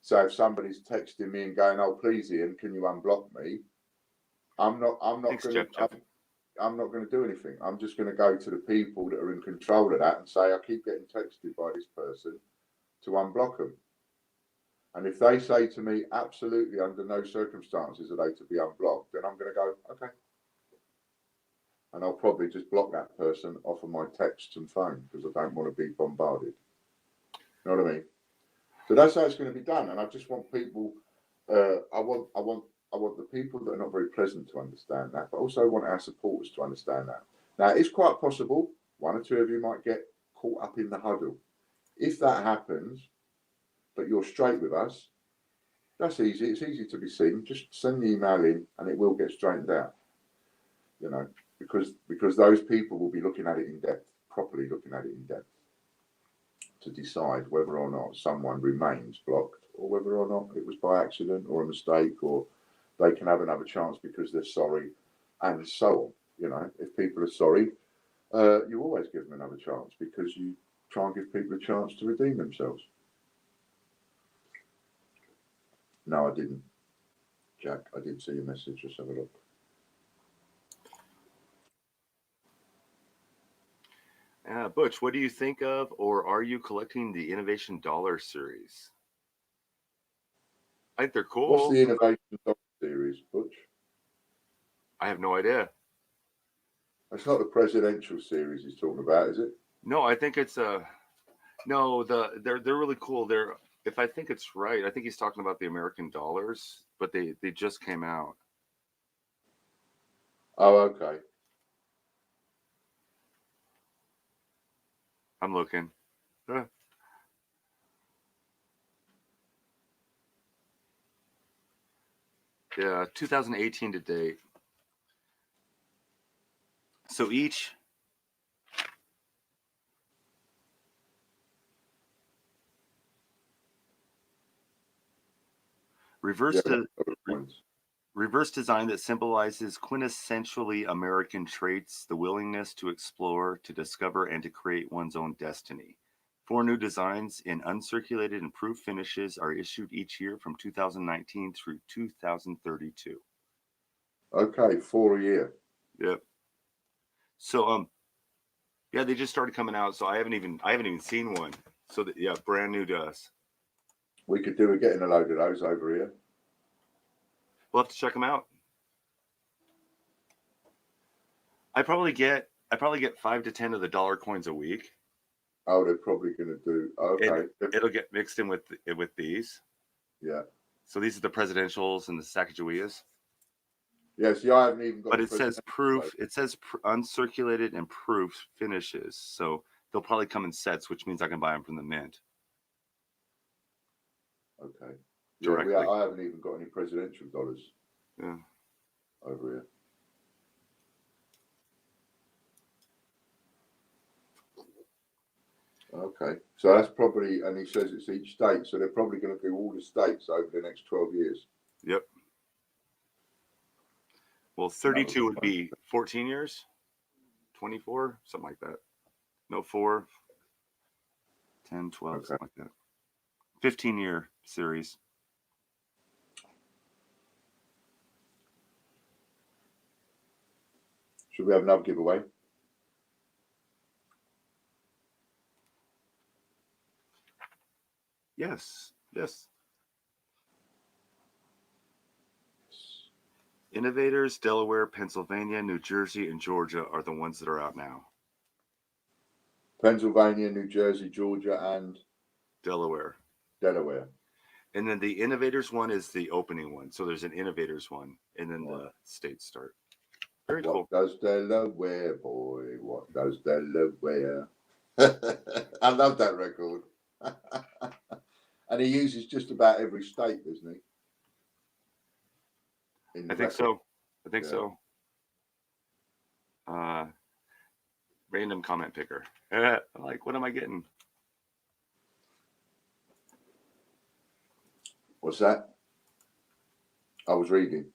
So if somebody's texting me and going, "Oh, please, Ian, can you unblock me?" I'm not going to. I'm not going to do anything. I'm just going to go to the people that are in control of that and say, I keep getting texted by this person to unblock them. And if they say to me, absolutely under no circumstances are they to be unblocked, then I'm going to go, okay. And I'll probably just block that person off of my texts and phone because I don't want to be bombarded. You know what I mean? So that's how it's going to be done. And I just want people, I want the people that are not very pleasant to understand that, but also want our supporters to understand that. Now, it's quite possible one or two of you might get caught up in the huddle. If that happens, but you're straight with us, that's easy. It's easy to be seen. Just send the email in and it will get straightened out. You know, because those people will be looking at it in depth, properly looking at it in depth, to decide whether or not someone remains blocked or whether or not it was by accident or a mistake, or they can have another chance because they're sorry, and so on. You know, if people are sorry, you always give them another chance because you try and give people a chance to redeem themselves. No, I didn't. Jack, I did see your message. Let's have a look. Butch, what do you think of, or are you collecting the Innovation Dollar series? I think they're cool. What's the Innovation Dollar series, Butch? I have no idea. It's not the presidential series he's talking about, is it? No, I think it's no. They're really cool. If I think it's right, I think he's talking about the American dollars, but they just came out. Oh, okay. I'm looking. Yeah, 2018 to date. So each reverse design that symbolizes quintessentially American traits, the willingness to explore, to discover, and to create one's own destiny. 4 new designs in uncirculated and proof finishes are issued each year from 2019 through 2032. Okay, 4 a year. Yep. So yeah, they just started coming out, so I haven't even seen one. So that, yeah, brand new to us. We could do with getting a load of those over here. We'll have to check them out. I probably get 5 to 10 of the dollar coins a week. Oh, they're probably going to do. Okay, and it'll get mixed in with these. Yeah. So these are the presidentials and the Sacagaweas. Yeah. See, I haven't even got. But it says proof. It says uncirculated and proof finishes. So they'll probably come in sets, which means I can buy them from the mint. Okay. Directly. Yeah, I haven't even got any presidential dollars. Yeah. Over here. Okay, so that's probably, and he says it's each state, so they're probably going to do all the states over the next 12 years. Yep. Well, 32 would be 14 years, 24, something like that. No, 4, 10, 12, okay. Something like that. 15-year series. Should we have another giveaway? Yes. Innovators, Delaware, Pennsylvania, New Jersey, and Georgia are the ones that are out now. Pennsylvania, New Jersey, Georgia, and Delaware. And then the Innovators one is the opening one. So there's an Innovators one, and then the states start. Very cool. What does Delaware, boy? What does Delaware? I love that record. And he uses just about every state, doesn't he? I think so. Random comment picker. Like, what am I getting? What's that? I was reading.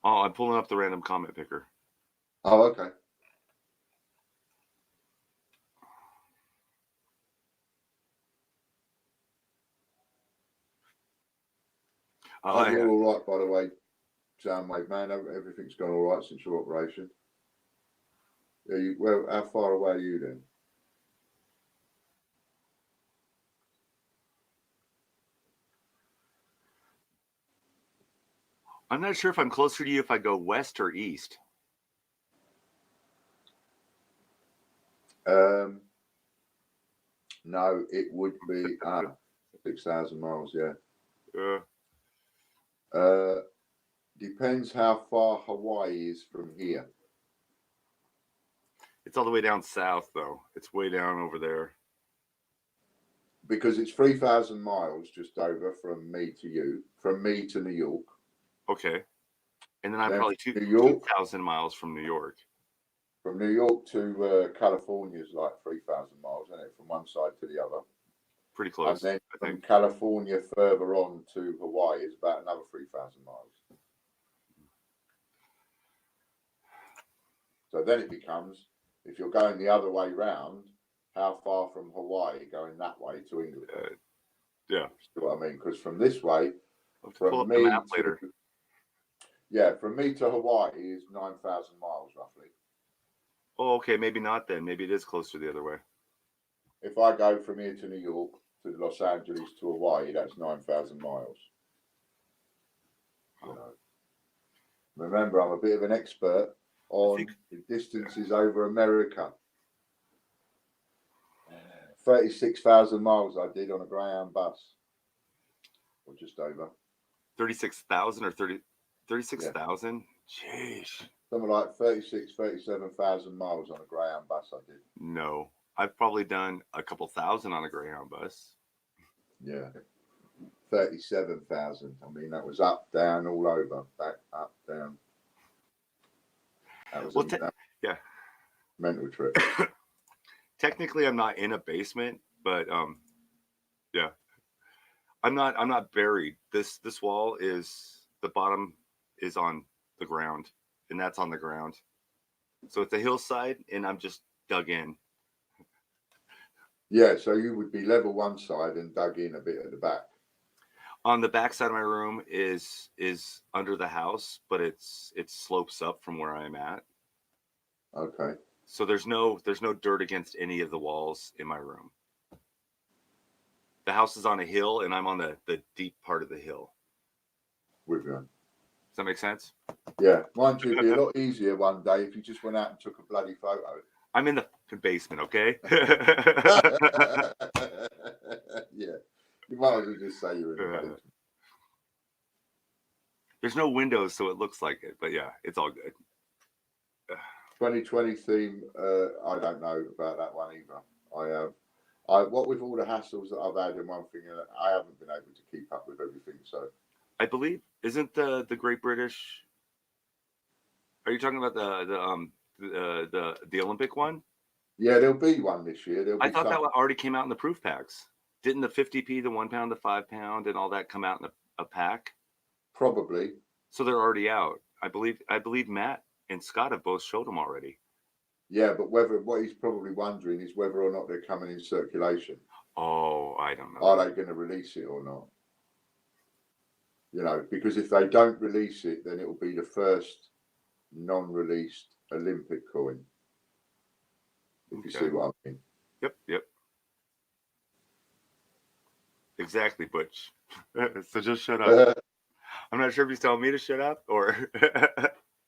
Oh, I'm pulling up the random comment picker. Oh, okay. Oh, you're all right, by the way, Soundwave man. Everything's gone all right since your operation. Well, how far away are you then? I'm not sure if I'm closer to you if I go west or east. No, it would be 6,000 miles. Yeah. Depends how far Hawaii is from here. It's all the way down south, though. It's way down over there. Because it's 3,000 miles just over from me to you, from me to New York. Okay. And then I'm Then probably 2,000 miles from New York. From New York to California is like 3,000 miles, isn't it? From one side to the other. Pretty close. And then from California further on to Hawaii is about another 3,000 miles. So then it becomes, if you're going the other way round, how far from Hawaii going that way to England? Yeah. See what I mean? Because from this way, from me later. Yeah, from me to Hawaii is 9,000 miles roughly. Oh, okay. Maybe not then. Maybe it is closer the other way. If I go from here to New York to Los Angeles to Hawaii, that's 9,000 miles. You know. Remember, I'm a bit of an expert on the distances over America. 36,000 miles I did on a Greyhound bus, or just over. 36,000 or 36,000? Jeez. Something like 37,000 miles on a Greyhound bus I did. No. I've probably done a couple thousand on a Greyhound bus. Yeah. 37,000. I mean, that was up, down, all over. Back, up, down. That was yeah. Mental trip. Technically, I'm not in a basement, but yeah. I'm not buried. This wall is, the bottom is on the ground, and that's on the ground. So it's a hillside, and I'm just dug in. Yeah, so you would be level one side and dug in a bit at the back. On the back side of my room is under the house, but it slopes up from where I'm at. Okay. So there's no dirt against any of the walls in my room. The house is on a hill, and I'm on the deep part of the hill. With you. Does that make sense? Yeah. Mind you, it'd be a lot easier one day if you just went out and took a bloody photo. I'm in the basement, okay? Yeah. You might as well just say you're in the basement. There's no windows, so it looks like it, but yeah, it's all good. 2020 theme, I don't know about that one either. What with all the hassles that I've had in one thing, I haven't been able to keep up with everything. So I believe, isn't the Great British? Are you talking about the Olympic one? Yeah, there'll be one this year. I thought that one already came out in the proof packs. Didn't the 50p, the 1 pound, the 5 pound, and all that come out in a pack? Probably. So they're already out. I believe Matt and Scott have both showed them already. Yeah, but what he's probably wondering is whether or not they're coming in circulation. Oh, I don't know. Are they going to release it or not? You know, because if they don't release it, then it will be the first non-released Olympic coin. If you see what I mean. Yep. Exactly, Butch. So just shut up. I'm not sure if he's telling me to shut up or.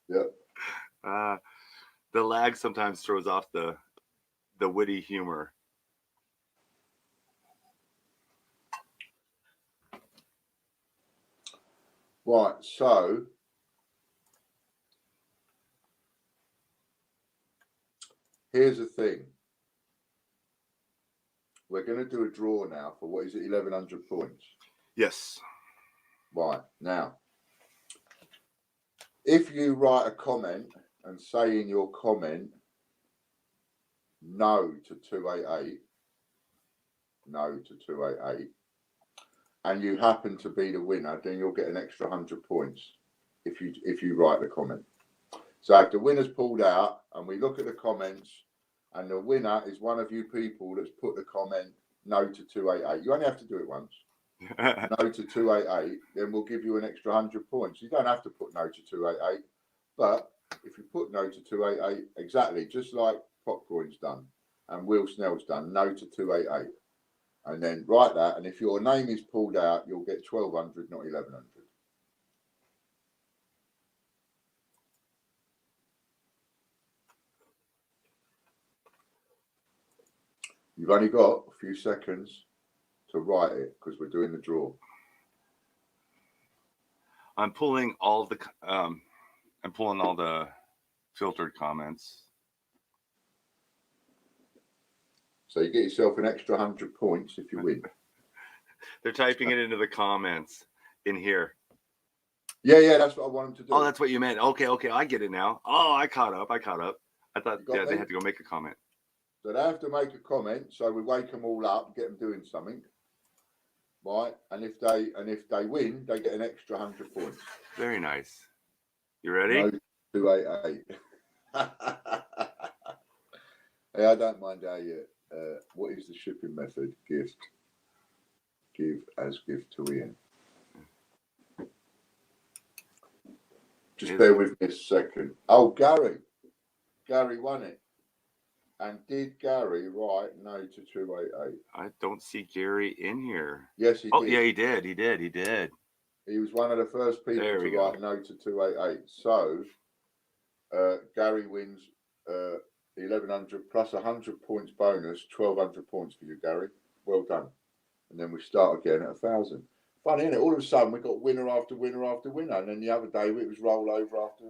Yep. The lag sometimes throws off the witty humor. Right, so here's the thing. We're going to do a draw now for what is it, 1,100 points? Yes. Right, now, if you write a comment and say in your comment, no to 288, and you happen to be the winner, then you'll get an extra 100 points if you write the comment. So if the winner's pulled out and we look at the comments and the winner is one of you people that's put the comment no to 288, you only have to do it once. No to 288, then we'll give you an extra 100 points. You don't have to put no to 288, but if you put no to 288, exactly, just like Popcorn's done and Will Snell's done, no to 288. And then write that, and if your name is pulled out, you'll get 1,200, not 1,100. You've only got a few seconds to write it because we're doing the draw. I'm pulling all the filtered comments. So you get yourself an extra 100 points if you win. They're typing it into the comments in here. Yeah, that's what I want them to do. Oh, that's what you meant. Okay, I get it now. Oh, I caught up. I thought, yeah, they had to go make a comment. So they have to make a comment. So we wake them all up, get them doing something, right? And if they win, they get an extra 100 points. Very nice. You ready? No, 288. Hey, I don't mind how you. What is the shipping method? Gift. Give as gift to Ian. Just bear with me a second. Oh, Gary won it. And did Gary write no to 288? I don't see Gary in here. Yes, he did. Oh, yeah, he did. He was one of the first people to write no to 288. So Gary wins 1,100 plus 100 points bonus, 1,200 points for you, Gary. Well done. And then we start again at 1,000. Funny, isn't it? All of a sudden we got winner after winner after winner, and then the other day it was rollover after.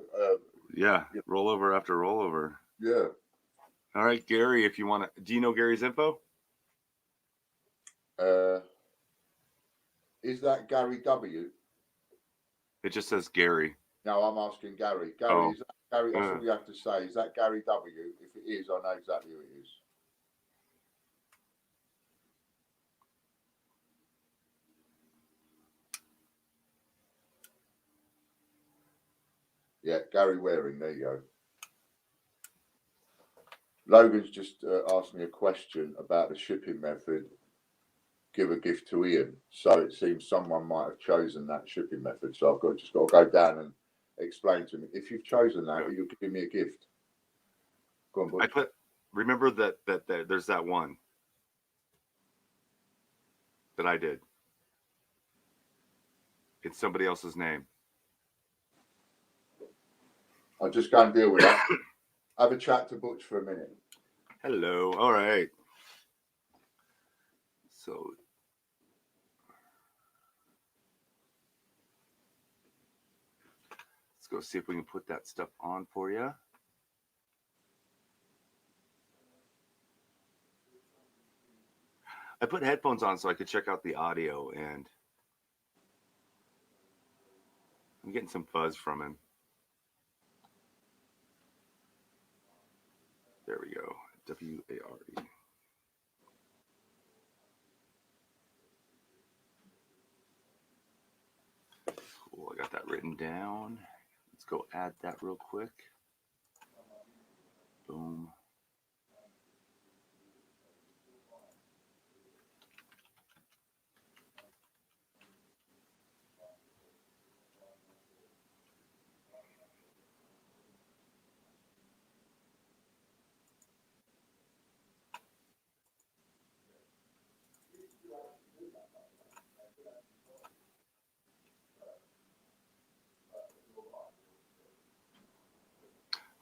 Rollover after rollover. Yeah. All right, Gary. If you want to, do you know Gary's info? Is that Gary W? It just says Gary. No, I'm asking Gary. Is that Gary? That's all you have to say. Is that Gary W? If it is, I know exactly who it is. Yeah, Gary Waring. There you go. Logan's just asked me a question about the shipping method. Give a gift to Ian. So it seems someone might have chosen that shipping method. So I've just got to go down and explain to him. If you've chosen that, you're giving me a gift. Go on, boy. Remember that there's that one that I did. It's somebody else's name. I'll just go and deal with that. Have a chat to Butch for a minute. Hello. All right. So let's go see if we can put that stuff on for you. I put headphones on so I could check out the audio, and I'm getting some fuzz from him. There we go. W-A-R-E. Cool. I got that written down. Let's go add that real quick. Boom.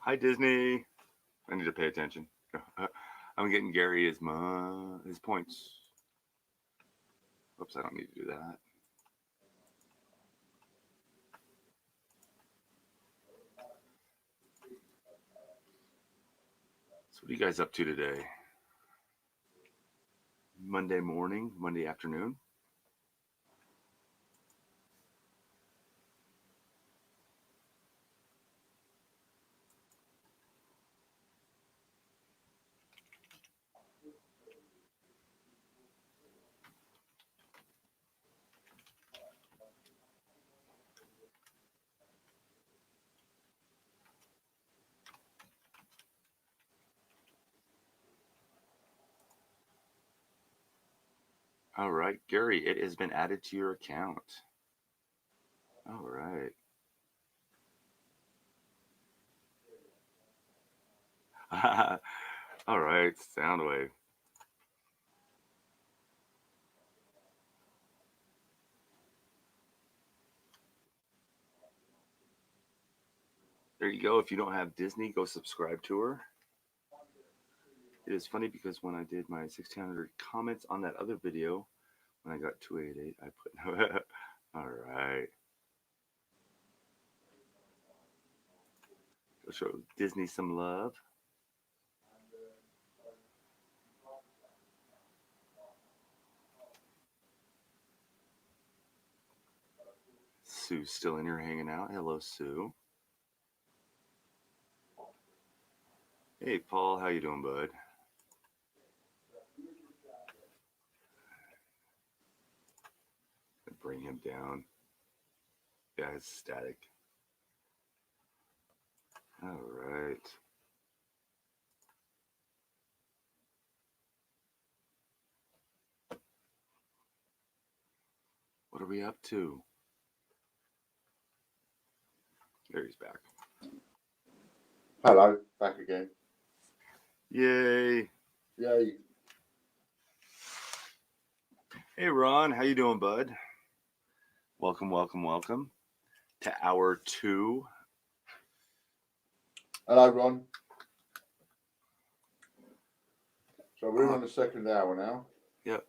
Hi, Disney. I need to pay attention. I'm getting Gary his points. Oops, I don't need to do that. So what are you guys up to today? Monday morning, Monday afternoon? All right, Gary, it has been added to your account. All right. All right, Soundwave. There you go. If you don't have Disney, go subscribe to her. It is funny because when I did my 1600 comments on that other video, when I got 288, I put all right. Go show Disney some love. Sue's still in here hanging out. Hello, Sue. Hey, Paul. How you doing, bud? Bring him down. Yeah, it's static. All right. What are we up to? There he's back. Hello, back again. Yay. Yay. Hey, Ron. How you doing, bud? Welcome, welcome, welcome to hour 2. Hello, Ron. So we're in on the second hour now. Yep.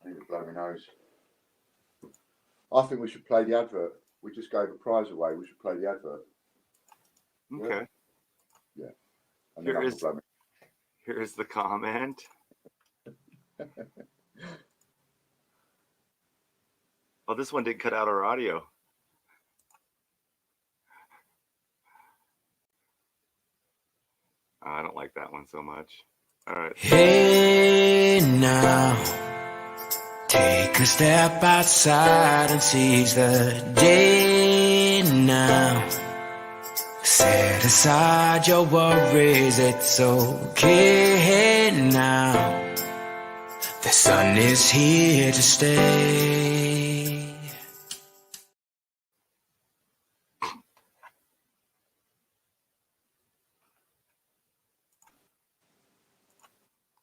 I need to blow my nose. I think we should play the advert. We just gave a prize away. We should play the advert. Okay. Yeah. And then Here's the comment. Oh, this one did cut out our audio. Oh, I don't like that one so much. All right. Hey now, take a step outside and seize the day now. Set aside your worries, it's okay now. The sun is here to stay.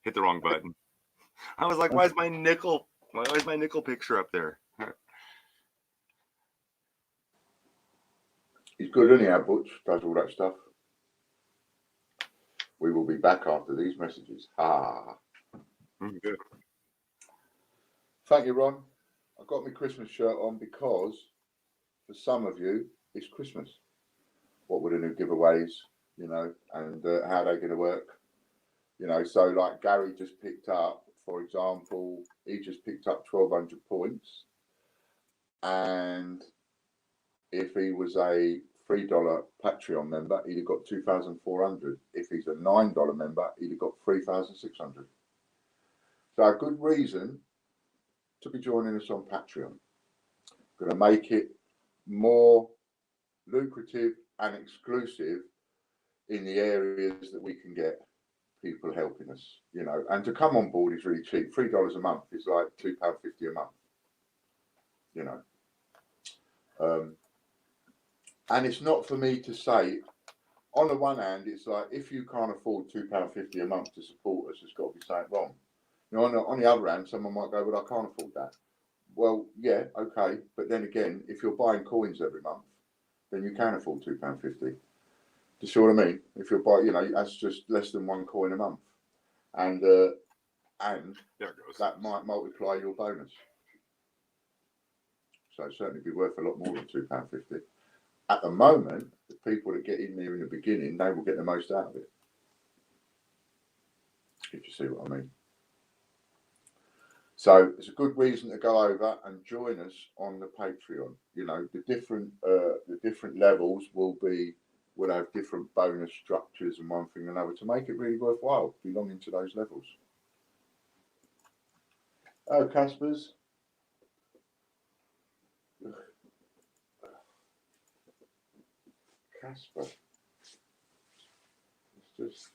Hit the wrong button. I was like, why is my nickel picture up there? He's good, isn't he, our Butch? Does all that stuff. We will be back after these messages. Ha. Good. Thank you, Ron. I got my Christmas shirt on because for some of you, it's Christmas. What were the new giveaways, you know, and how they're going to work. You know, so like Gary just picked up, for example, he just picked up 1,200 points. And if he was a $3 Patreon member, he'd have got 2,400. If he's a $9 member, he'd have got 3,600. So a good reason to be joining us on Patreon. Going to make it more lucrative and exclusive in the areas that we can get people helping us, you know, and to come on board is really cheap. $3 a month is like £2.50 a month, you know. And it's not for me to say, on the one hand, it's like, if you can't afford £2.50 a month to support us, it's got to be something wrong. You know, on the other hand, someone might go, well, I can't afford that. Well, yeah, okay. But then again, if you're buying coins every month, then you can afford £2.50. Do you see what I mean? If you're buying, you know, that's just less than one coin a month. And there it goes. That might multiply your bonus. So it'd certainly be worth a lot more than £2.50. At the moment, the people that get in there in the beginning, they will get the most out of it. If you see what I mean. So it's a good reason to go over and join us on the Patreon. You know, the different levels will have different bonus structures and one thing and another to make it really worthwhile belonging to those levels. Oh, Caspers. Casper. It's just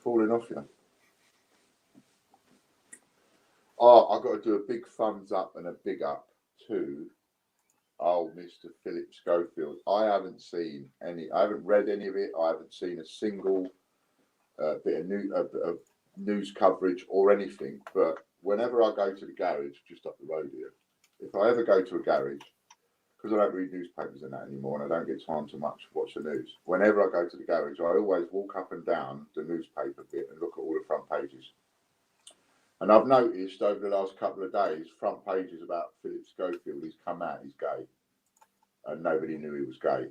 falling off you. I've got to do a big thumbs up and a big up to Mr. Philip Schofield. I haven't read any of it. I haven't seen a single bit of news coverage or anything. But whenever I go to the garage just up the road here, if I ever go to a garage, because I don't read newspapers and that anymore, and I don't get time to much watch the news. Whenever I go to the garage, I always walk up and down the newspaper bit and look at all the front pages. And I've noticed over the last couple of days, front pages about Philip Schofield, he's come out, he's gay. And nobody knew he was gay.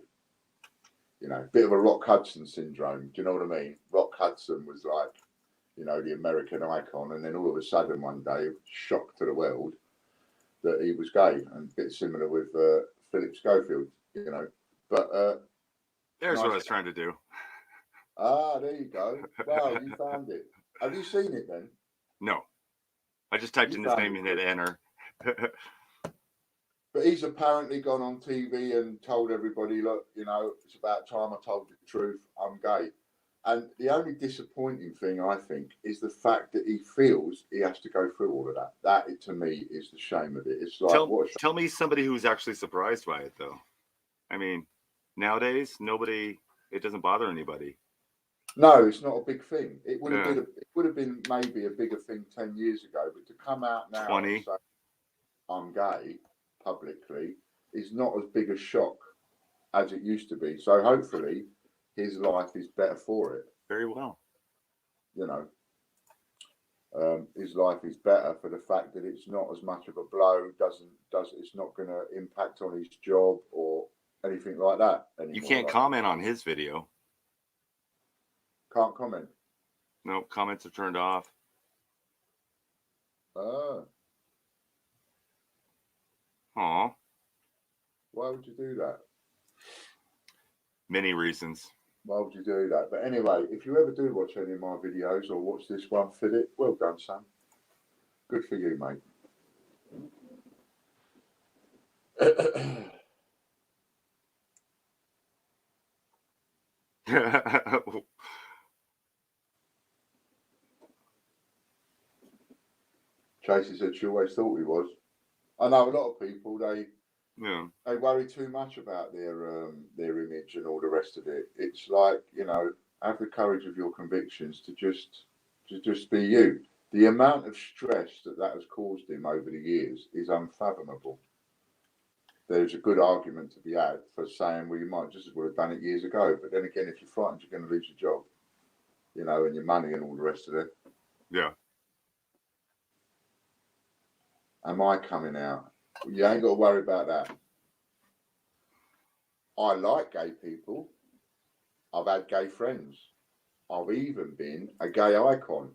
You know, bit of a Rock Hudson syndrome. Do you know what I mean? Rock Hudson was like, you know, the American icon. And then all of a sudden one day, shock to the world, that he was gay. And a bit similar with Philip Schofield, you know. But there's what I was trying to do. There you go. Wow, you found it. Have you seen it then? No. I just typed in his name and hit enter. But he's apparently gone on TV and told everybody, look, you know, it's about time I told the truth, I'm gay. And the only disappointing thing, I think, is the fact that he feels he has to go through all of that. That, to me, is the shame of it. It's like, tell me somebody who's actually surprised by it, though. I mean, nowadays, it doesn't bother anybody. No, it's not a big thing. It would have been maybe a bigger thing 10 years ago, but to come out now 20. and say, I'm gay publicly is not as big a shock as it used to be. So hopefully his life is better for it. Very well. You know, his life is better for the fact that it's not as much of a blow. It's not going to impact on his job or anything like that anymore. You can't comment on his video. Can't comment. No, comments are turned off. Ah. Aw. Why would you do that? Many reasons. Why would you do that? But anyway, if you ever do watch any of my videos or watch this one, Philip, well done, son. Good for you, mate. Tracy said she always thought he was. I know a lot of people, they worry too much about their image and all the rest of it. It's like, you know, have the courage of your convictions to just be you. The amount of stress that has caused him over the years is unfathomable. There's a good argument to be had for saying, well, you might just as well have done it years ago. But then again, if you're frightened, you're going to lose your job, you know, and your money and all the rest of it. Yeah. Am I coming out? Well, you ain't got to worry about that. I like gay people. I've had gay friends. I've even been a gay icon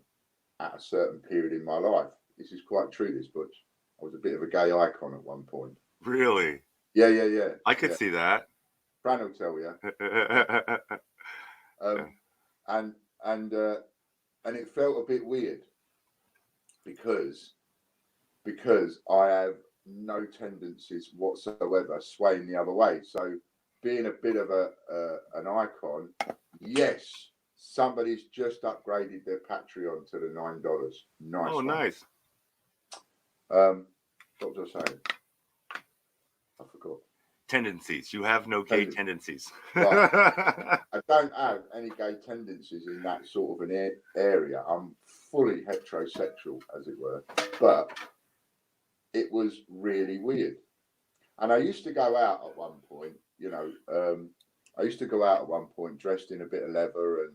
at a certain period in my life. This is quite true, this, Butch. I was a bit of a gay icon at one point. Really? Yeah. I could see that. Fran will tell you. And it felt a bit weird because I have no tendencies whatsoever swaying the other way. So being a bit of an icon, yes, somebody's just upgraded their Patreon to the $9. Nice. Oh, nice. What was I saying? I forgot. Tendencies. You have no gay tendencies. Right. I don't have any gay tendencies in that sort of an area. I'm fully heterosexual, as it were. But it was really weird. And I used to go out at one point, you know, dressed in a bit of leather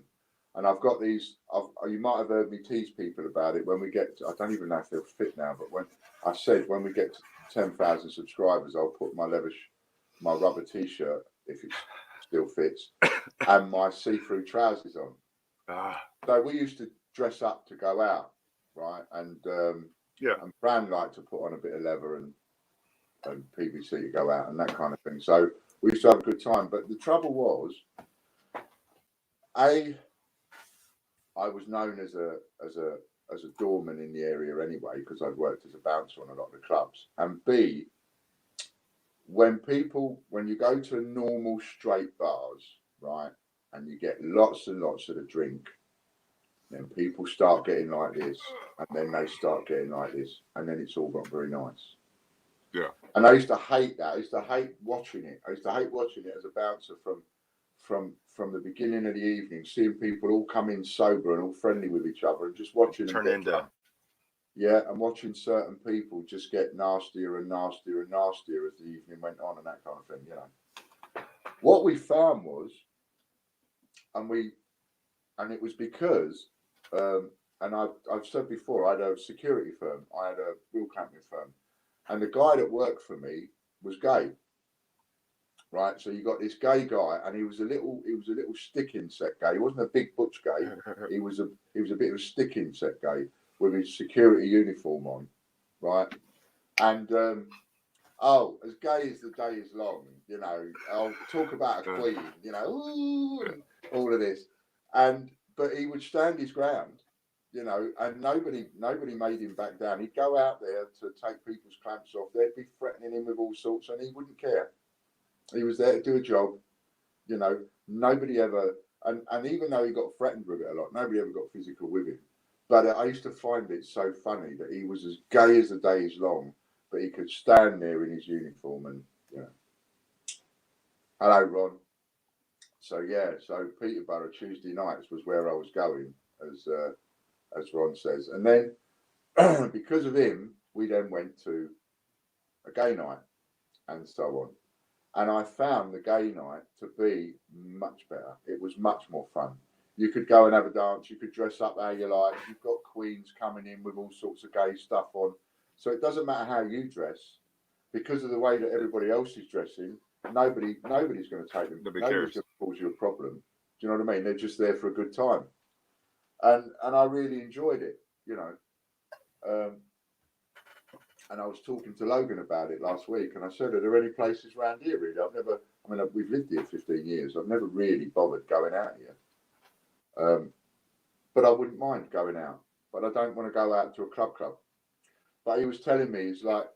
and I've got these, you might have heard me tease people about it when we get to, I don't even know if they'll fit now, but when I said when we get to 10,000 subscribers, I'll put my my rubber t-shirt, if it still fits, and my see-through trousers on. So we used to dress up to go out, right? And and Fran liked to put on a bit of leather and PVC to go out and that kind of thing. So we used to have a good time. But the trouble was, I was known as a doorman in the area anyway, because I'd worked as a bouncer on a lot of the clubs. And B, when you go to normal straight bars, right, and you get lots and lots of the drink, Then people start getting like this, and then they start getting like this, and then it's all got very nice. Yeah. And I used to hate that. I used to hate watching it. I used to hate watching it as a bouncer from the beginning of the evening, seeing people all come in sober and all friendly with each other, and just watching them Turn get into. drunk. Yeah, and watching certain people just get nastier and nastier and nastier as the evening went on, and that kind of thing. You know, what we found was, and it was because, and I've said before, I had a security firm, I had a wheel clamping firm, and the guy that worked for me was gay. Right, so you got this gay guy, and he was a little stick insect gay. He wasn't a big butch gay. He was a bit of a stick insect gay with his security uniform on, right? And as gay as the day is long, you know, I'll talk about a queen, you know, ooh, and all of this, but he would stand his ground, you know, and nobody made him back down. He'd go out there to take people's clamps off. They'd be threatening him with all sorts, and he wouldn't care. He was there to do a job, you know. Nobody ever, and even though he got threatened with it a lot, nobody ever got physical with him. But I used to find it so funny that he was as gay as the day is long, but he could stand there in his uniform and, you know. Hello, Ron. So Peterborough Tuesday nights was where I was going, as Ron says, and then because of him, we then went to a gay night and so on. And I found the gay night to be much better. It was much more fun. You could go and have a dance. You could dress up how you like. You've got queens coming in with all sorts of gay stuff on. So it doesn't matter how you dress, because of the way that everybody else is dressing. Nobody's going to take them. Nobody's going to cause you a problem. Do you know what I mean? They're just there for a good time. And I really enjoyed it. You know. And I was talking to Logan about it last week, and I said, are there any places around here really? We've lived here 15 years. I've never really bothered going out here. But I wouldn't mind going out. But I don't want to go out to a club. But he was telling me,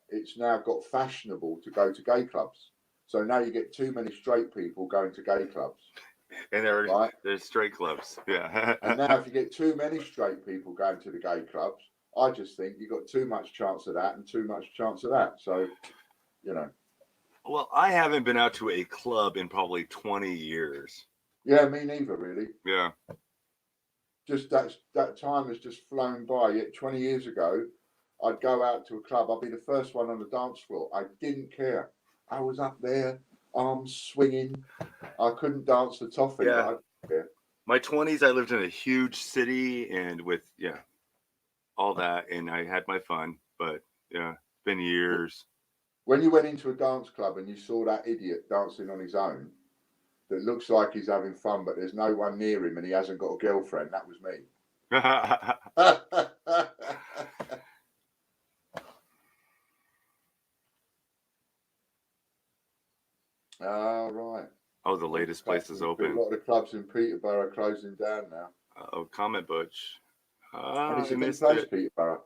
it's now got fashionable to go to gay clubs. So now you get too many straight people going to gay clubs. And there's straight clubs. Yeah. And now if you get too many straight people going to the gay clubs, I just think you got too much chance of that and too much chance of that. So, you know. Well, I haven't been out to a club in probably 20 years. Yeah, me neither, really. Yeah. Just that time has just flown by. Yet 20 years ago, I'd go out to a club. I'd be the first one on the dance floor. I didn't care. I was up there, arms swinging. I couldn't dance the toffee. Yeah. But I didn't care. My 20s, I lived in a huge city and with, all that. And I had my fun. But, yeah, it's been years. When you went into a dance club and you saw that idiot dancing on his own, that looks like he's having fun, but there's no one near him and he hasn't got a girlfriend, that was me. Oh, right. Oh, the latest place is open. A lot of the clubs in Peterborough are closing down now. Oh, Comment Butch. And it's a good place, Peterborough.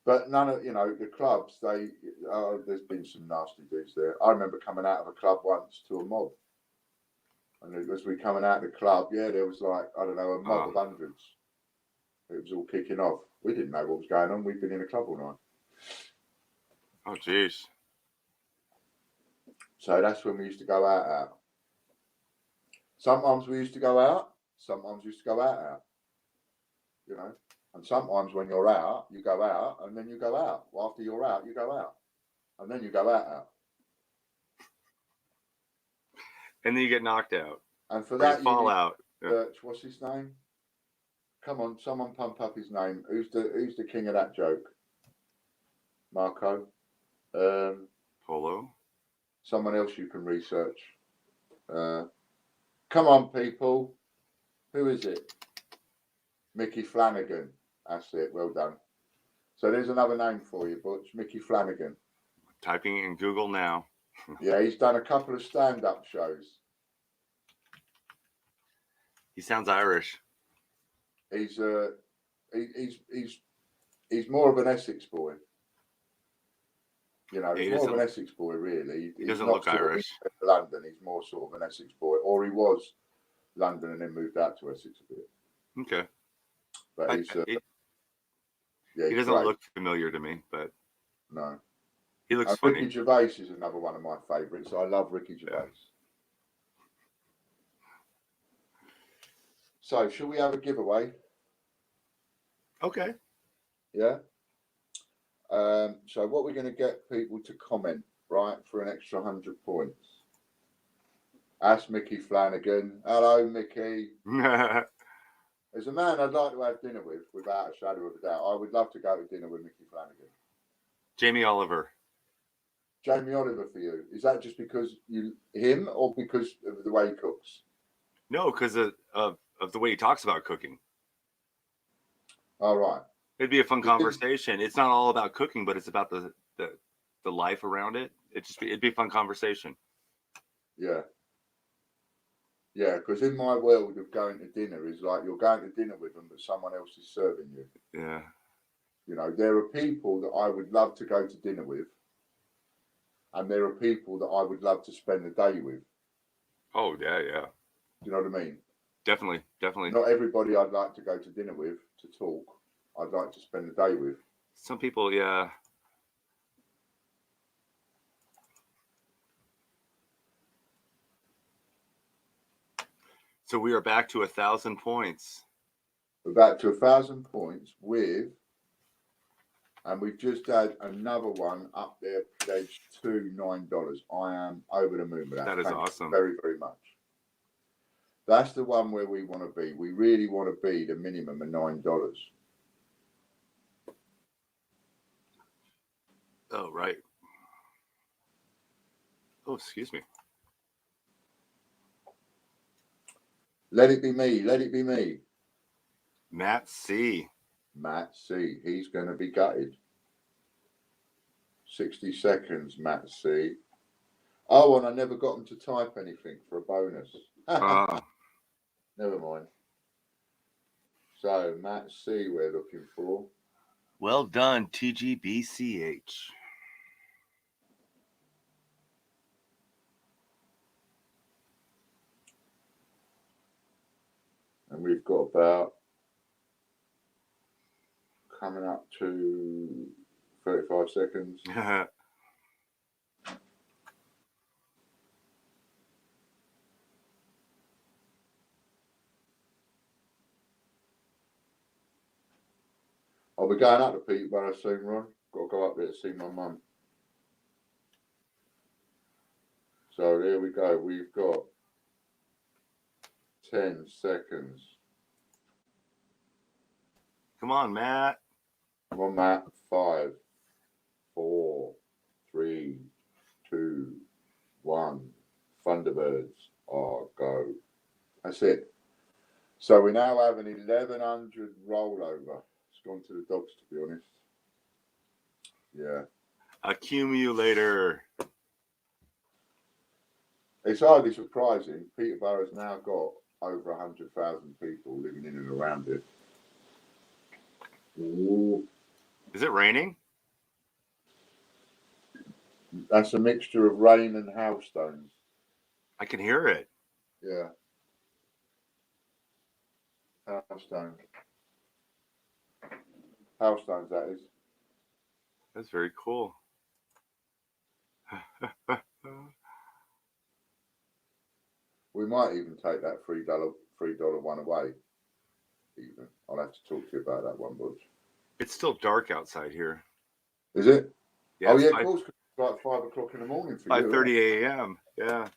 But none of, the clubs, there's been some nasty dudes there. I remember coming out of a club once to a mob. And as we coming out of the club, there was a mob of hundreds. It was all kicking off. We didn't know what was going on. We'd been in a club all night. Oh, jeez. So that's when we used to go out. Sometimes we used to go out. Sometimes we used to go out. And sometimes when you're out, you go out and then you go out. Well, after you're out, you go out. And then you go out. And then you get knocked out. And for that, you fall out. Yeah. What's his name? Come on, someone pump up his name. Who's the king of that joke? Marco? Polo? Someone else you can research. Come on, people. Who is it? Mickey Flanagan. That's it. Well done. So there's another name for you, Butch. Mickey Flanagan. Typing in Google now. Yeah, he's done a couple of stand-up shows. He sounds Irish. He's more of an Essex boy. He's more of an Essex boy, really. He doesn't look Irish. London, he's more sort of an Essex boy, or he was London and then moved out to Essex a bit. Okay. But I, he's he he's doesn't great. look familiar to me, but No. he looks And funny. Ricky Gervais is another one of my favourites. I love Ricky Gervais. Yeah. So, shall we have a giveaway? Okay. Yeah. So, what we're going to get people to comment, right, for an extra 100 points. Ask Mickey Flanagan. Hello, Mickey. As a man I'd like to have dinner with, without a shadow of a doubt. I would love to go to dinner with Mickey Flanagan. Jamie Oliver. Jamie Oliver for you. Is that just because you him or because of the way he cooks? No, because of the way he talks about cooking. All right. It'd be a fun conversation. It's not all about cooking, but it's about the life around it. It'd be a fun conversation. Yeah. Yeah, because in my world of going to dinner is like you're going to dinner with them, but someone else is serving you. Yeah. You know, there are people that I would love to go to dinner with, and there are people that I would love to spend the day with. Oh, yeah, yeah. Do you know what I mean? Definitely. Not everybody I'd like to go to dinner with to talk. I'd like to spend the day with. Some people, yeah. So we are back to 1,000 points. We're back to 1,000 points with, and we've just had another one up there pledged to $9. I am over the moon with that. That is Thank awesome. you very, very much. That's the one where we want to be. We really want to be the minimum of $9. Oh, right. Oh, excuse me. Let it be me. Let it be me. Matt C. Matt C. He's going to be gutted. 60 seconds, Matt C. Oh, and I never got him to type anything for a bonus. Never mind. So, Matt C. we're looking for. Well done, TGBCH. And we've got about coming up to 35 seconds. I'll be going up to Peterborough soon, Ron. Got to go up there to see my mum. So there we go. We've got 10 seconds. Come on, Matt. Come on, Matt. 5, 4, 3, 2, 1. Thunderbirds are go. That's it. So we now have an 1,100 rollover. It's gone to the dogs, to be honest. Yeah. Accumulator. It's hardly surprising. Peterborough's now got over 100,000 people living in and around it. Ooh. Is it raining? That's a mixture of rain and hailstones. I can hear it. Yeah. Hailstones. Hailstones, that is. That's very cool. We might even take that $3 one away. Even. I'll have to talk to you about that one, Budge. It's still dark outside here. Is it? Yeah, Oh, yeah, of course. It's like 5 o'clock in the morning for you. 5:30 a.m. Yeah.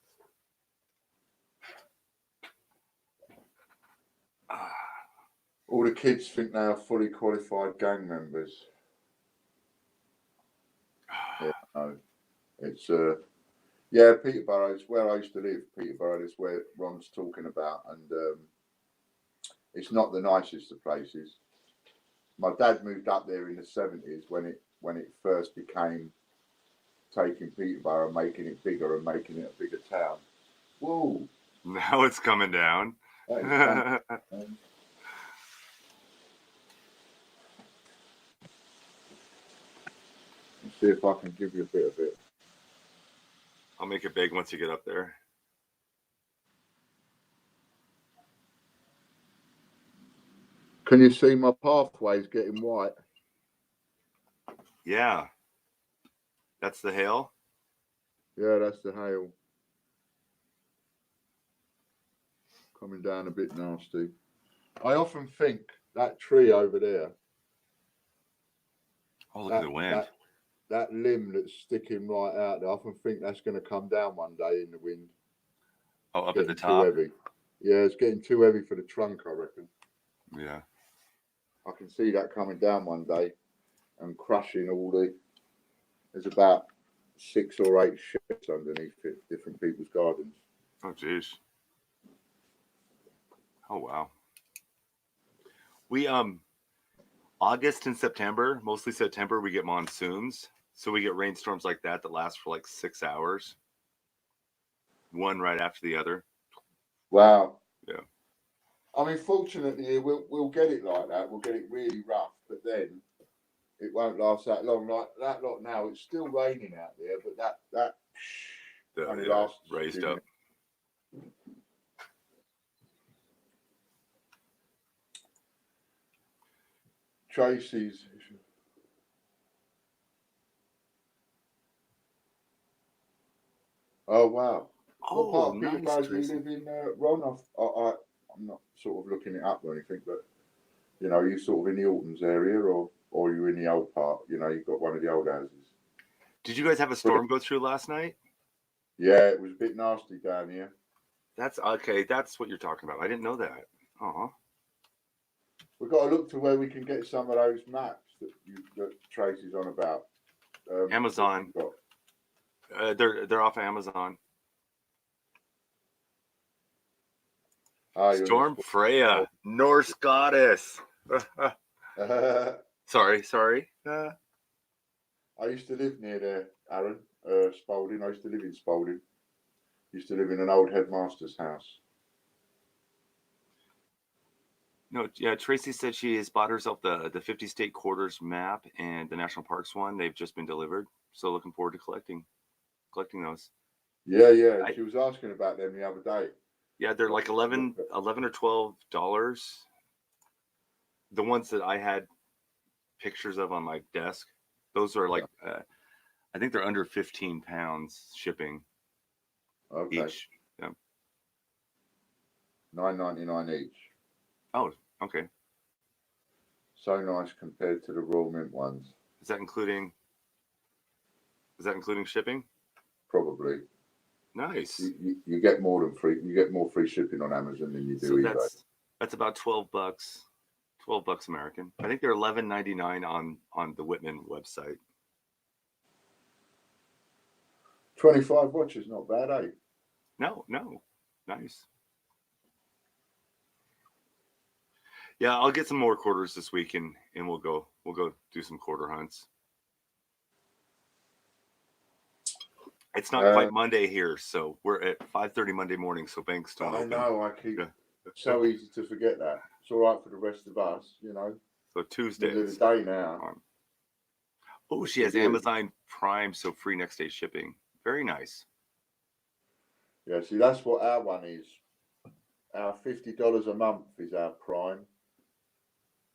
All the kids think they are fully qualified gang members. Yeah, no. It's yeah, Peterborough is where I used to live. Peterborough is where Ron's talking about, and it's not the nicest of places. My dad moved up there in the 70s when it first became taking Peterborough, making it bigger and making it a bigger town. Whoa! Now it's coming down. That is Let's see if I can give you a bit of it. I'll make it big once you get up there. Can you see my pathways getting white? Yeah. That's the hail? Yeah, that's the hail. Coming down a bit nasty. I often think that tree over there. Oh, look at the wind. That limb that's sticking right out there, I often think that's going to come down one day in the wind. Oh, up Getting at the top? too heavy. Yeah, it's getting too heavy for the trunk, I reckon. Yeah. I can see that coming down one day and crushing all the... There's about 6 or 8 sheds underneath it, different people's gardens. Oh, geez. Oh, wow. We, August and September, mostly September, we get monsoons. So we get rainstorms like that last for like 6 hours. One right after the other. Wow. Yeah. I mean, fortunately, we'll get it like that. We'll get it really rough, but then it won't last that long. Like that lot now, it's still raining out there, but that only lasts raised up. Tracy's. Oh wow! What part of Peterborough do you live in, Ron? I'm not sort of looking it up or anything, but you know, you sort of in the Altons area, or you in the old part? You know, you've got one of the old houses. Did you guys have a storm go through last night? Yeah, it was a bit nasty down here. That's okay. That's what you're talking about. I didn't know that. Oh. We've got to look to where we can get some of those maps that Tracy's on about. Amazon. They're off Amazon. Storm Freya, Norse goddess. Sorry. I used to live near there, Aaron. Spalding. I used to live in Spalding. Used to live in an old headmaster's house. No, yeah. Tracy said she has bought herself the 50 state quarters map and the national parks one. They've just been delivered. So looking forward to collecting those. Yeah. She was asking about them the other day. Yeah, they're like $11 or $12. The ones that I had pictures of on my desk, those are like, I think they're under 15 pounds shipping. Okay. Each. Yeah. $9.99 each. Oh, okay. So nice compared to the Royal Mint ones. Is that including shipping? Probably. Nice. You get more than free. You get more free shipping on Amazon than you do eBay. That's about $12. $12 American. I think they're $11.99 on the Whitman website. 25 watches, not bad, eh? No. Nice. Yeah, I'll get some more quarters this week and we'll go do some quarter hunts. It's not quite Monday here, so we're at 5:30 Monday morning, so banks don't open. I know, so easy to forget that. It's all right for the rest of us, you know. So Tuesday. Middle of the day now. Oh, she has Amazon Prime, so free next day shipping. Very nice. Yeah, see, that's what our one is. Our $50 a month is our Prime.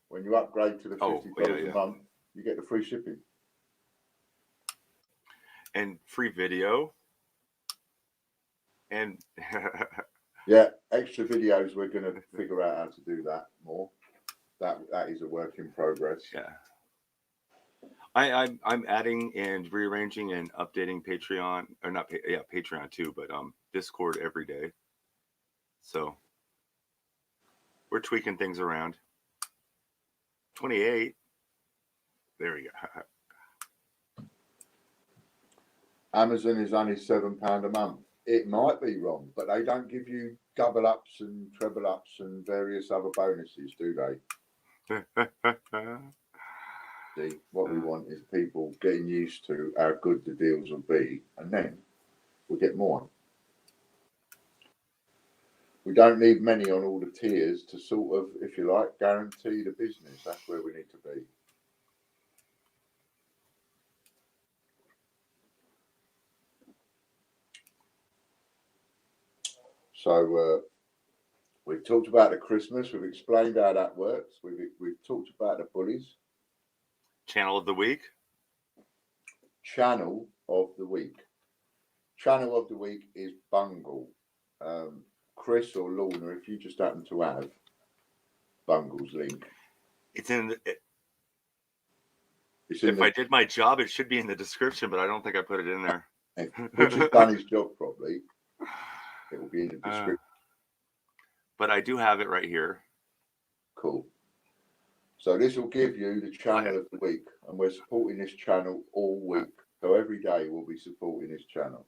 When you upgrade to the $50 a month, you get the free shipping. And free video. And yeah, extra videos. We're going to figure out how to do that more. That is a work in progress. Yeah. I'm adding and rearranging and updating Patreon, or not, Patreon too, but Discord every day. So we're tweaking things around. 28. There we go. Amazon is only £7 a month. It might be wrong, but they don't give you double ups and treble ups and various other bonuses, do they? See, what we want is people getting used to how good the deals will be, and then we'll get more. We don't need many on all the tiers to sort of, if you like, guarantee the business. That's where we need to be. So We've talked about the Christmas. We've explained how that works. We've talked about the bullies. Channel of the week. Channel of the week. Channel of the week is Bungle. Chris or Lorna, if you just happen to have Bungle's link. It's in. If I did my job, it should be in the description, but I don't think I put it in there. Which has done his job properly. It will be in the description. But I do have it right here. Cool. So this will give you the channel of the week, and we're supporting this channel all week. So every day we'll be supporting this channel.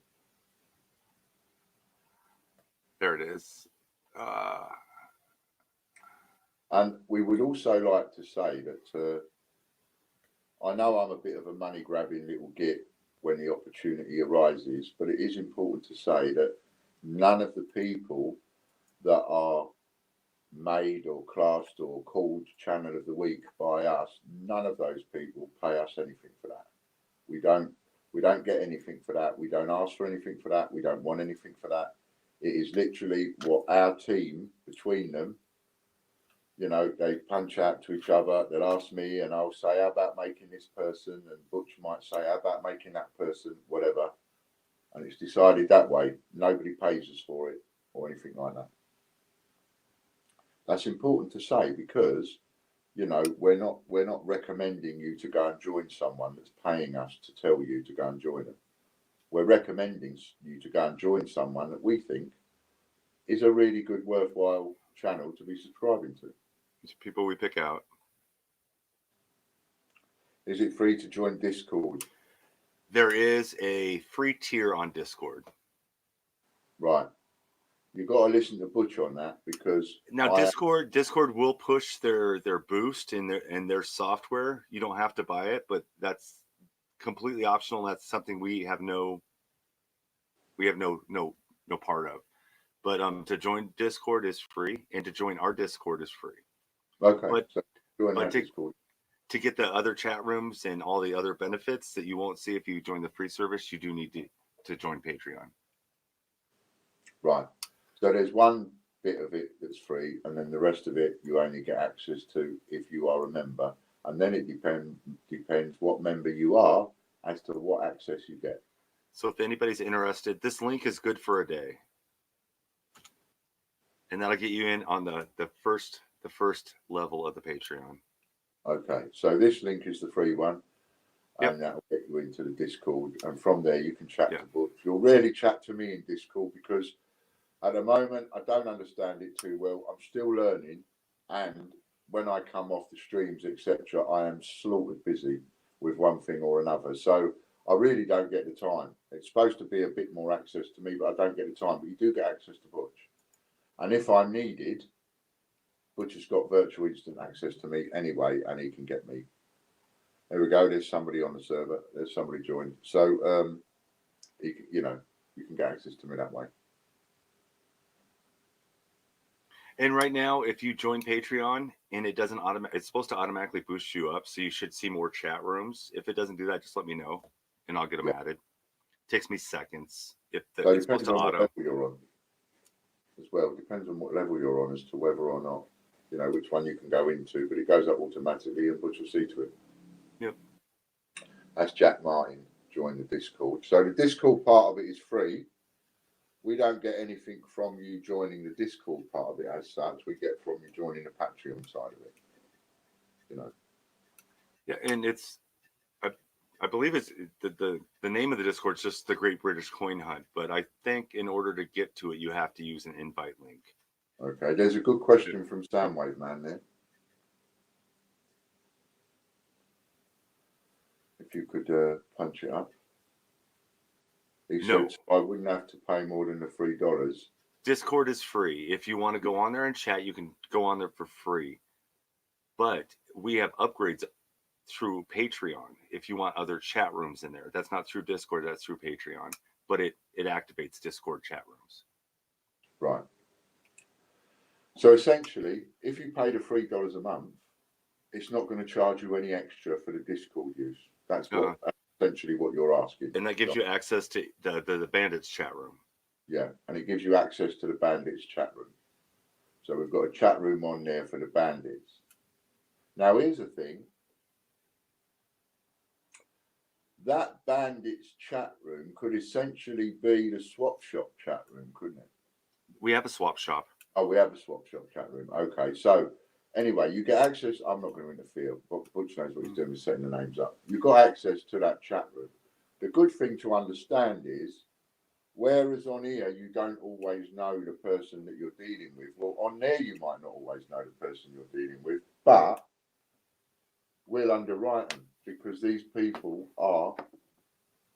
There it is. And we would also like to say that I know I'm a bit of a money-grabbing little git when the opportunity arises, but it is important to say that none of the people that are made or classed or called channel of the week by us, none of those people pay us anything for that. We don't get anything for that. We don't ask for anything for that. We don't want anything for that. It is literally what our team, between them, you know, they punch out to each other. They'll ask me and I'll say, how about making this person? And Butch might say, how about making that person? Whatever. And it's decided that way. Nobody pays us for it or anything like that. That's important to say because, you know, we're not recommending you to go and join someone that's paying us to tell you to go and join them. We're recommending you to go and join someone that we think is a really good, worthwhile channel to be subscribing to. It's people we pick out. Is it free to join Discord? There is a free tier on Discord. Right. You've got to listen to Butch on that because now Discord will push their boost in their software. You don't have to buy it, but that's completely optional. That's something we have no part of. But to join Discord is free, and to join our Discord is free. Okay. But, so to get the other chat rooms and all the other benefits that you won't see if you join the free service, you do need to join Patreon. Right. So there's one bit of it that's free, and then the rest of it you only get access to if you are a member. And then it depends what member you are as to what access you get. So if anybody's interested, this link is good for a day. And that'll get you in on the first level of the Patreon. Okay, so this link is the free one, and yep. That'll get you into the Discord, and from there you can chat to Butch. You'll rarely chat to me in Discord because at the moment I don't understand it too well. I'm still learning, and when I come off the streams, etc., I am slaughtered busy with one thing or another. So I really don't get the time. It's supposed to be a bit more access to me, but I don't get the time. But you do get access to Butch. And if I'm needed, Butch has got virtual instant access to me anyway, and he can get me. There we go. There's somebody on the server. There's somebody joined. So, you can get access to me that way. And right now, if you join Patreon and it doesn't it's supposed to automatically boost you up. So you should see more chat rooms. If it doesn't do that, just let me know and I'll get them added. It takes me seconds. It's supposed to auto. You're on. As well, depends on what level you're on as to whether or not, you know, which one you can go into, but it goes up automatically and Butch will see to it. Yep. That's Jack Martin joined the Discord. So the Discord part of it is free. We don't get anything from you joining the Discord part of it as such. We get from you joining the Patreon side of it. You know. Yeah, and it's I believe it's the name of the Discord is just the Great British Coin Hunt, but I think in order to get to it, you have to use an invite link. Okay, there's a good question from Soundwave Man there. If you could punch it up. He said, I wouldn't have to pay more than the $3. Discord is free. If you want to go on there and chat, you can go on there for free. But we have upgrades through Patreon if you want other chat rooms in there. That's not through Discord, that's through Patreon. But it activates Discord chat rooms. Right. So essentially, if you pay the $3 a month, it's not going to charge you any extra for the Discord use. That's essentially what you're asking. And that gives you access to the Bandits chat room. Yeah, and it gives you access to the Bandits chat room. So we've got a chat room on there for the bandits. Now here's the thing. That bandits chat room could essentially be the swap shop chat room, couldn't it? We have a swap shop. Oh, we have a swap shop chat room. Okay, so anyway, you get access. I'm not going to interfere, but Butch knows what he's doing with setting the names up. You've got access to that chat room. The good thing to understand is, whereas on here you don't always know the person that you're dealing with. Well, on there you might not always know the person you're dealing with, but we'll underwrite them because these people are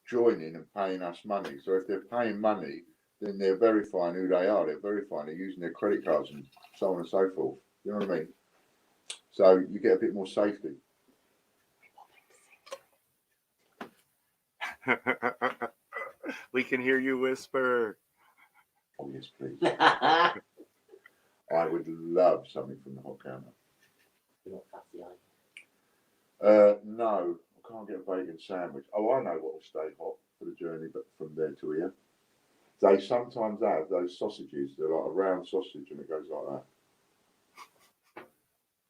joining and paying us money. So if they're paying money, then they're verifying who they are. They're verifying, they're using their credit cards and so on and so forth. You know what I mean? So you get a bit more safety. We can hear you whisper. Oh, yes, please. I would love something from the hot counter. You're not fussy, are you? No, I can't get a bacon sandwich. Oh, I know what will stay hot for the journey, but from there to here. They sometimes have those sausages. They're like a round sausage and it goes like that.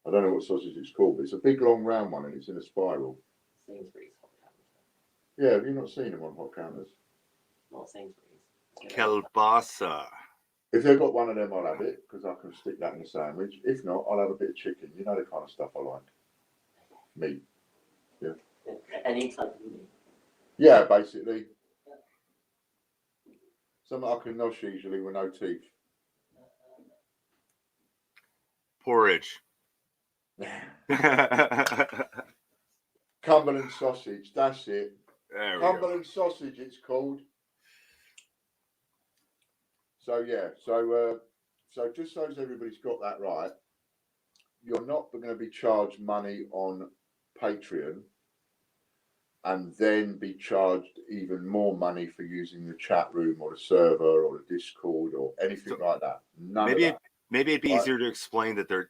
I don't know what sausage it's called, but it's a big, long, round one and it's in a spiral. Sainsbury's hot counters. Yeah, have you not seen them on hot counters? Not Sainsbury's. Kielbasa. If they've got one of them, I'll have it because I can stick that in a sandwich. If not, I'll have a bit of chicken. You know the kind of stuff I like. Meat. Yeah. Any type of meat. Yeah, basically. Something I can nosh easily with no teeth. Porridge. Cumberland sausage, that's it. There we Cumberland sausage, it's called. So yeah, so just so everybody's got that right, you're not going to be charged money on Patreon and then be charged even more money for using the chat room or the server or the Discord or anything like that. None of that. Maybe it'd be Right. easier to explain that they're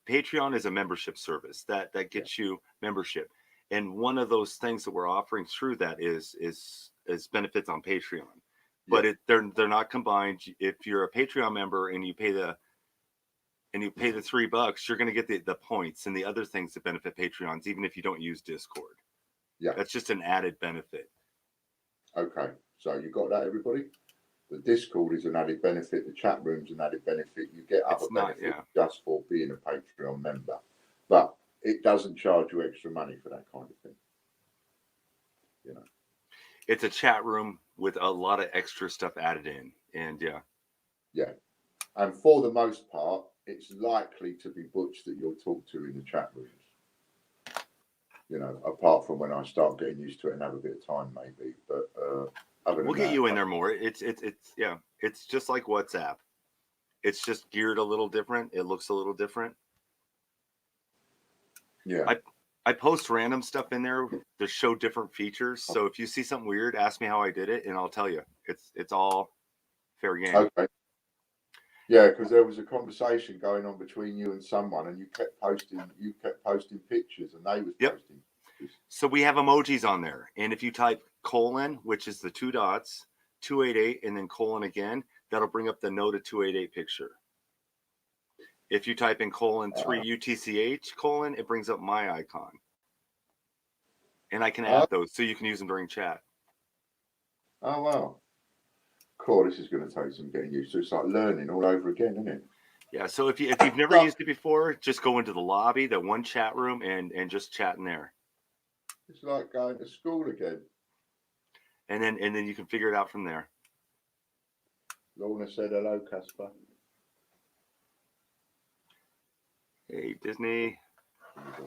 Patreon is a membership service that gets you membership, and one of those things that we're offering through that is benefits on Patreon, but they're not combined. If you're a Patreon member and you pay the $3, you're going to get the points and the other things that benefit Patreons, even if you don't use Discord. Yeah, that's just an added benefit. Okay, so you got that, everybody? The Discord is an added benefit. The chat room's an added benefit. You get other benefits just for being a Patreon member, but it doesn't charge you extra money for that kind of thing. You know, it's a chat room with a lot of extra stuff added in, and yeah, and for the most part, it's likely to be Butch that you'll talk to in the chat rooms. You know, apart from when I start getting used to it and have a bit of time, maybe, but. We'll get you in there more. It's just like WhatsApp. It's just geared a little different. It looks a little different. Yeah. I post random stuff in there to show different features. So if you see something weird, ask me how I did it, and I'll tell you. It's all fair game. Okay. Yeah, because there was a conversation going on between you and someone, and you kept posting pictures, and they was posting pictures. So we have emojis on there, and if you type :, which is the 2 dots, 288, and then : again, that'll bring up the Noted 288 picture. If you type in : 3 UTCH : it brings up my icon, and I can add those so you can use them during chat. Oh wow, cool! This is going to take some getting used to. It's like learning all over again, isn't it? Yeah. So if you've never used it before, just go into the lobby, the one chat room, and just chat in there. It's like going to school again. And then you can figure it out from there. Lorna said hello, Casper. Hey, Disney.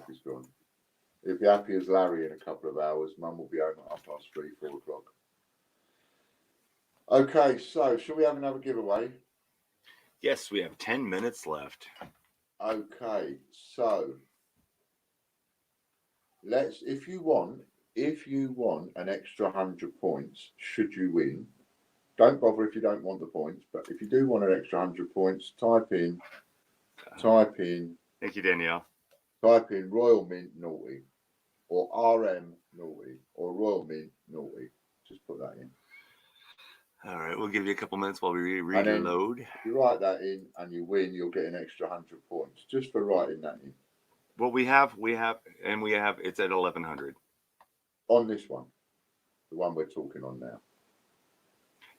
He's gone. He'll be happy as Larry in a couple of hours. Mum will be home at 3:30, 4 o'clock. Okay, so shall we have another giveaway? Yes, we have 10 minutes left. Okay, so if you want an extra 100 points, should you win, don't bother if you don't want the points, but if you do want an extra 100 points, type in. Thank you, Danielle. Type in Royal Mint Naughty, or RM Naughty, or Royal Mint Naughty. Just put that in. All right, we'll give you a couple minutes while we And then reload. if you write that in and you win, you'll get an extra 100 points just for writing that in. Well, we have, it's at 1100. On this one, the one we're talking on now.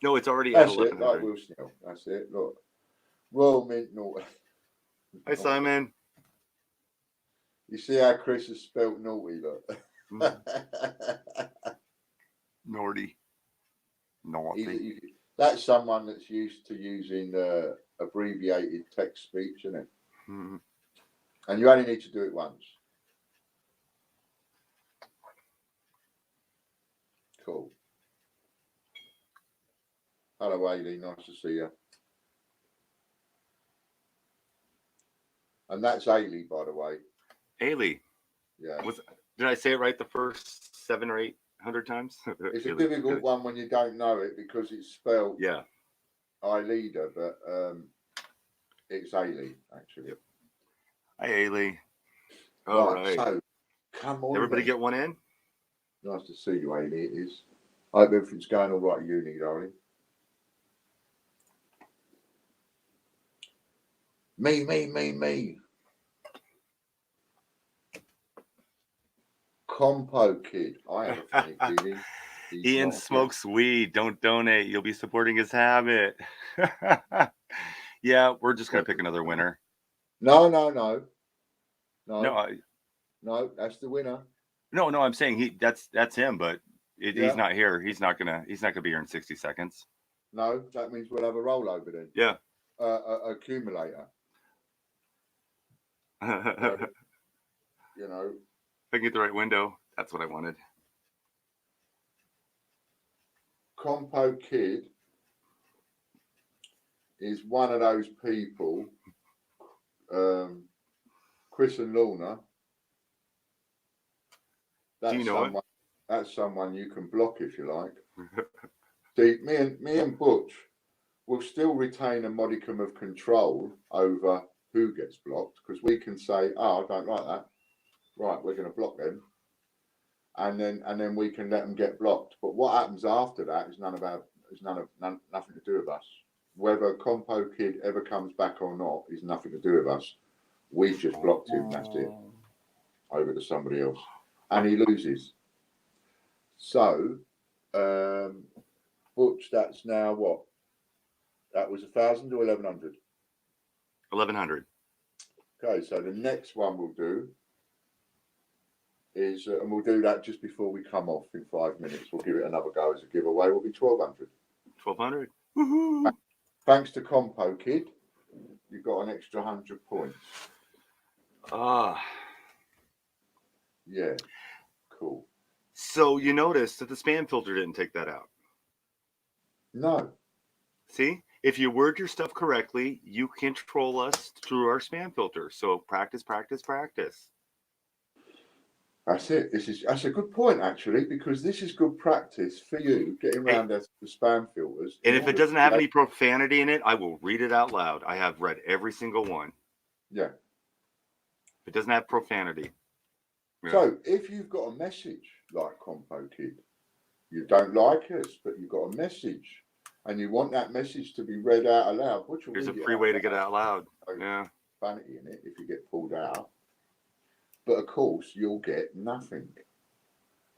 No, it's already at That's it, 1100. like Will Snell. That's it. Look, Royal Mint naughty. Hi, Simon. You see how Chris has spelt naughty, look. Naughty. That's someone that's used to using abbreviated text speech, isn't it? Mm-hmm. And you only need to do it once. Cool. Hello, Ailey. Nice to see you. And that's Ailey, by the way. Ailey. Yeah. Did I say it right the first 700 or 800 times? It's a difficult one when you don't know it because it's spelled Ailida, but it's Ailey, actually. Yep. Hi, Ailey. All right. So, come on. Everybody then. get one in? Nice to see you, Ailey. It is. I hope everything's going all right at uni, darling. Me. Compo Kid. I have a funny feeling. Ian smokes weed. Don't donate. You'll be supporting his habit. Yeah, we're just going to pick another winner. No, that's the winner. No, I'm saying that's him, but he's not here. He's not gonna be here in 60 seconds. No, that means we'll have a rollover then. Yeah. Accumulator. You know. If I can get the right window, that's what I wanted. Compo Kid is one of those people, Chris and Lorna. Do you know it? That's someone you can block if you like. See, me and Butch will still retain a modicum of control over who gets blocked because we can say, "Oh, I don't like that. Right, we're going to block them," and then we can let them get blocked. But what happens after that is nothing to do with us. Whether Compo Kid ever comes back or not is nothing to do with us. We've just blocked him. That's it. Over to somebody else, and he loses. So, Butch, that's now what? That was 1,000 or 1,100. 1,100. Okay, so the next one we'll do is, and we'll do that just before we come off in 5 minutes. We'll give it another go as a giveaway. Will be 1,200. 1,200. Woohoo! Thanks to Compo Kid, you got an extra 100 points. Yeah, cool. So you notice that the spam filter didn't take that out. No. See, if you word your stuff correctly, you control us through our spam filter. So practice. That's it. That's a good point actually, because this is good practice for you getting around the spam filters. And if it doesn't have any profanity in it, I will read it out loud. I have read every single one. Yeah. If it doesn't have profanity. Yeah. So if you've got a message like Compo Kid, you don't like us, but you've got a message and you want that message to be read out aloud, here's a free way to get it out loud. Yeah. Vanity in it if you get pulled out. But of course, you'll get nothing.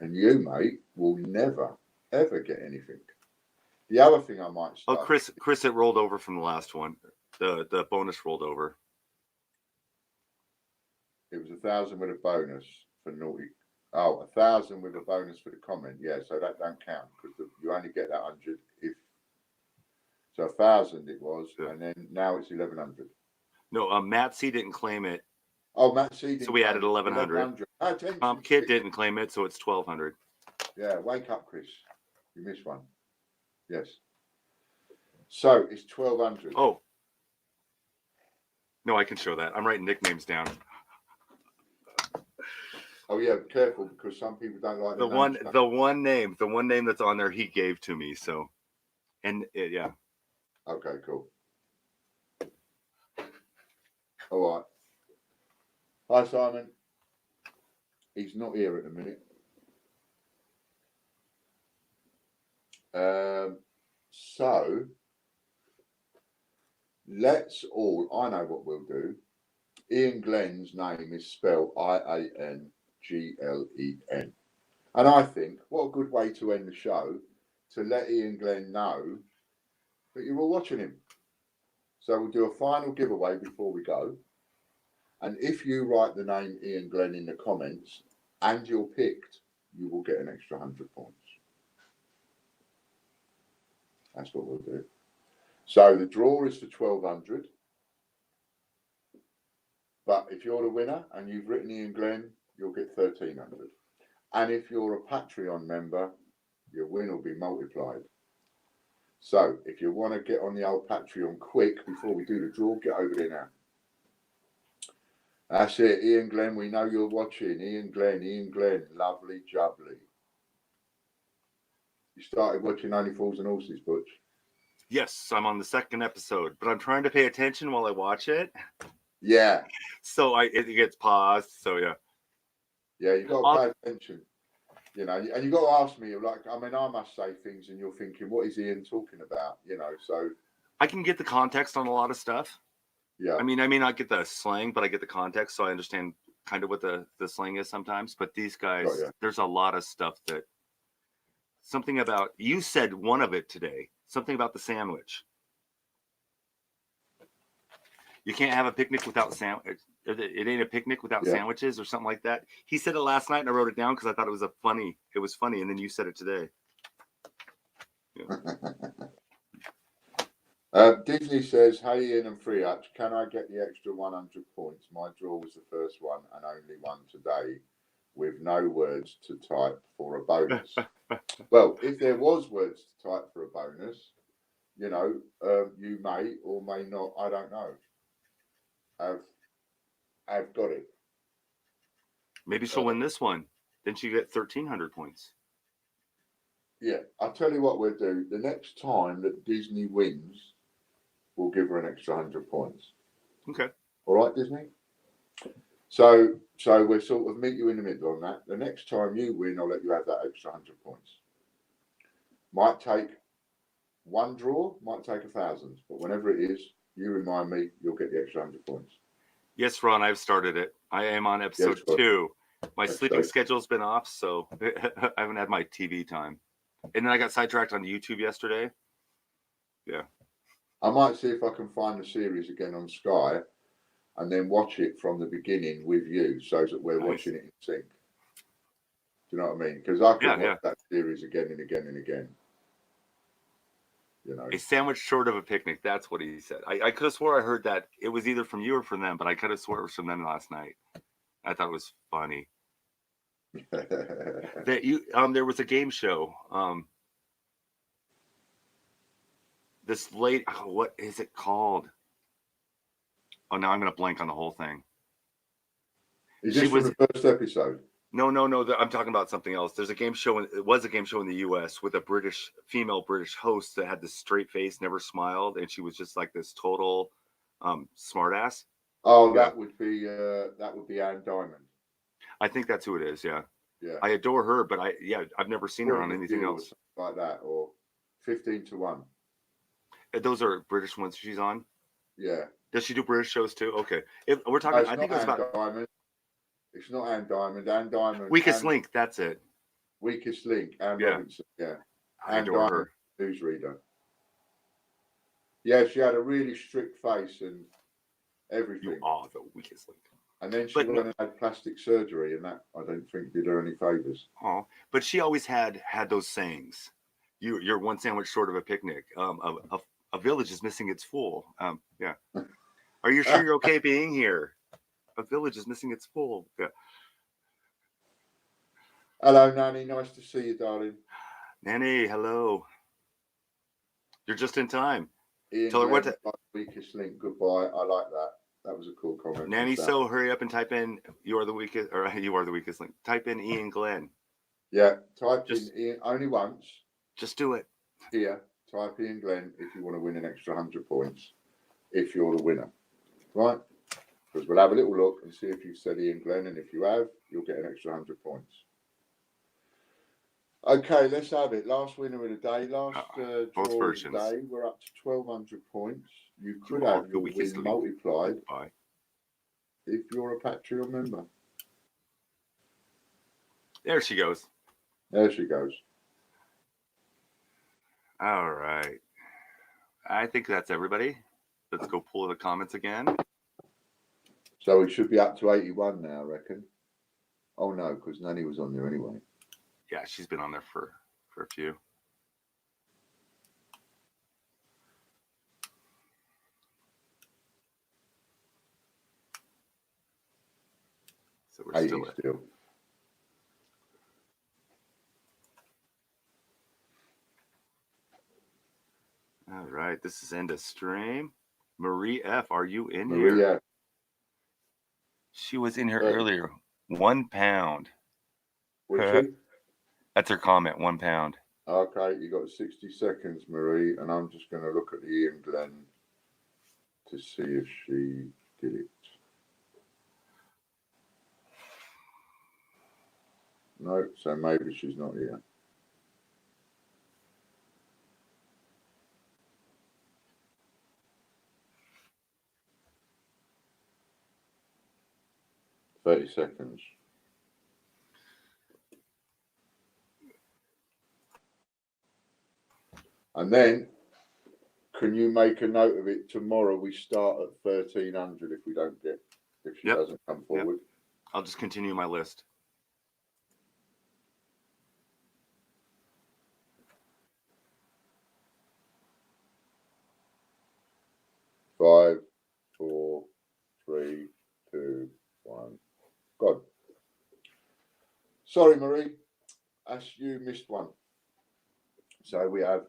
And you, mate, will never, ever get anything. The other thing I might start... Oh, Chris, it rolled over from the last one. The bonus rolled over. It was 1,000 with a bonus for naughty. Oh, 1,000 with a bonus for the comment. Yeah, so that don't count because you only get that 100 if... So 1,000 it was, and then now it's 1,100. No, Matt C didn't claim it. Oh, Matt C didn't. So we added 1,100. Comp Kid didn't claim it, so it's 1,200. Yeah, wake up, Chris. You missed one. Yes. So it's 1,200. Oh. No, I can show that. I'm writing nicknames down. Oh yeah, careful because some people don't like the one name that's on there. He gave to me, so, and yeah. Okay, cool. All right. Hi, Simon. He's not here at the minute. So let's all, I know what we'll do. Ian Glenn's name is spelled Ianglen. And I think what a good way to end the show to let Ian Glenn know that you're all watching him. So we'll do a final giveaway before we go. And if you write the name Ian Glenn in the comments and you're picked, you will get an extra 100 points. That's what we'll do. So the draw is for 1,200. But if you're the winner and you've written Ian Glenn, you'll get 1,300. And if you're a Patreon member, your win will be multiplied. So if you want to get on the old Patreon quick before we do the draw, get over there now. That's it, Ian Glenn, we know you're watching. Ian Glenn, lovely jubbly. You started watching Only Fools and Horses, Butch? Yes, I'm on the second episode, but I'm trying to pay attention while I watch it. Yeah. So it gets paused, so yeah. Yeah, you've got to pay attention. You know, and you've got to ask me, like, I mean, I must say things and you're thinking, what is Ian talking about? You know, so. I can get the context on a lot of stuff. Yeah. I mean, I may not get the slang, but I get the context, so I understand kind of what the slang is sometimes. But these guys, there's a lot of stuff that, something about, you said one of it today, something about the sandwich. You can't have a picnic without sandwich. It ain't a picnic without sandwiches or something like that. He said it last night and I wrote it down because I thought it was funny. And then you said it today. Yeah. Disney says, hey Ian and Freehatch, can I get the extra 100 points? My draw was the first one and only one today with no words to type for a bonus. Well, if there was words to type for a bonus, you know, you may or may not, I don't know, I've got it. Maybe she'll win this one. Then she get 1,300 points. Yeah, I'll tell you what we'll do. The next time that Disney wins, we'll give her an extra 100 points. Okay. All right, Disney? So we'll sort of meet you in the middle on that. The next time you win, I'll let you have that extra 100 points. Might take one draw, might take 1,000, but whenever it is, you remind me, you'll get the extra 100 points. Yes, Ron, I've started it. I am on episode 2. My sleeping schedule's been off, so I haven't had my TV time. And then I got sidetracked on YouTube yesterday. Yeah. I might see if I can find the series again on Sky and then watch it from the beginning with you so that we're watching it in sync. Do you know what I mean? Because I could watch that series again and again and again. You know, a sandwich short of a picnic. That's what he said. I could have swore I heard that it was either from you or from them, but I could have swore it was from them last night. I thought it was funny. That you there was a game show. This late, what is it called? Oh, now I'm gonna blank on the whole thing. Is this from the first episode? No. I'm talking about something else. There's a game show. It was a game show in the U.S. with a female British host that had this straight face, never smiled, and she was just like this total smartass. Oh, that would be Anne Diamond. I think that's who it is. Yeah. Yeah. I adore her, but I've never seen her on anything else like that. Or 15 to 1. Those are British ones she's on. Yeah. Does she do British shows too? Okay. We're talking. I think it was about Diamond. It's not Anne Diamond. Anne Diamond. Weakest Link. That's it. Weakest Link. Anne Robinson. Yeah. I adore her. Newsreader. Yeah, she had a really strict face and everything. You are the weakest link. And then she went and had plastic surgery, and that I don't think did her any favors. Oh, but she always had those sayings. You're one sandwich short of a picnic. A village is missing its fool. Yeah. Are you sure you're okay being here? A village is missing its fool. Yeah. Hello, Nanny. Nice to see you, darling. Nanny, hello. You're just in time. Ian, tell her what to. Weakest link. Goodbye. I like that. That was a cool comment. Nanny, so hurry up and type in you are the weakest link. Type in Ian Glenn. Yeah, type in Ian only once. Just do it. Here, type Ian Glenn if you want to win an extra 100 points. If you're the winner, right? Because we'll have a little look and see if you've said Ian Glenn, and if you have, you'll get an extra 100 points. Okay, let's have it. Last winner of the day, last both draw of the versions. day. We're up to 1,200 points. You could Oh, have your good win history. multiplied Bye. if you're a Patreon member. There she goes. There she goes. All right. I think that's everybody. Let's go pull the comments again. So we should be up to 81 now, I reckon. Oh no, because Nanny was on there anyway. Yeah, she's been on there for a few. So we're 80 still at. still. All right, this is end of stream. Marie F, are you in here? Maria. She was in here Hey. earlier. 1 pound. Was she? That's her comment, 1 pound. Okay, you got 60 seconds, Marie, and I'm just going to look at the Ian Glenn to see if she did it. No, so maybe she's not here. "30 seconds. And then, can you make a note of it? Tomorrow we start at 1,300 if she Yep. doesn't come forward. Yep. I'll just continue my list. Five, 4, 3, 2, 1. God. Sorry, Marie. You missed one. So we have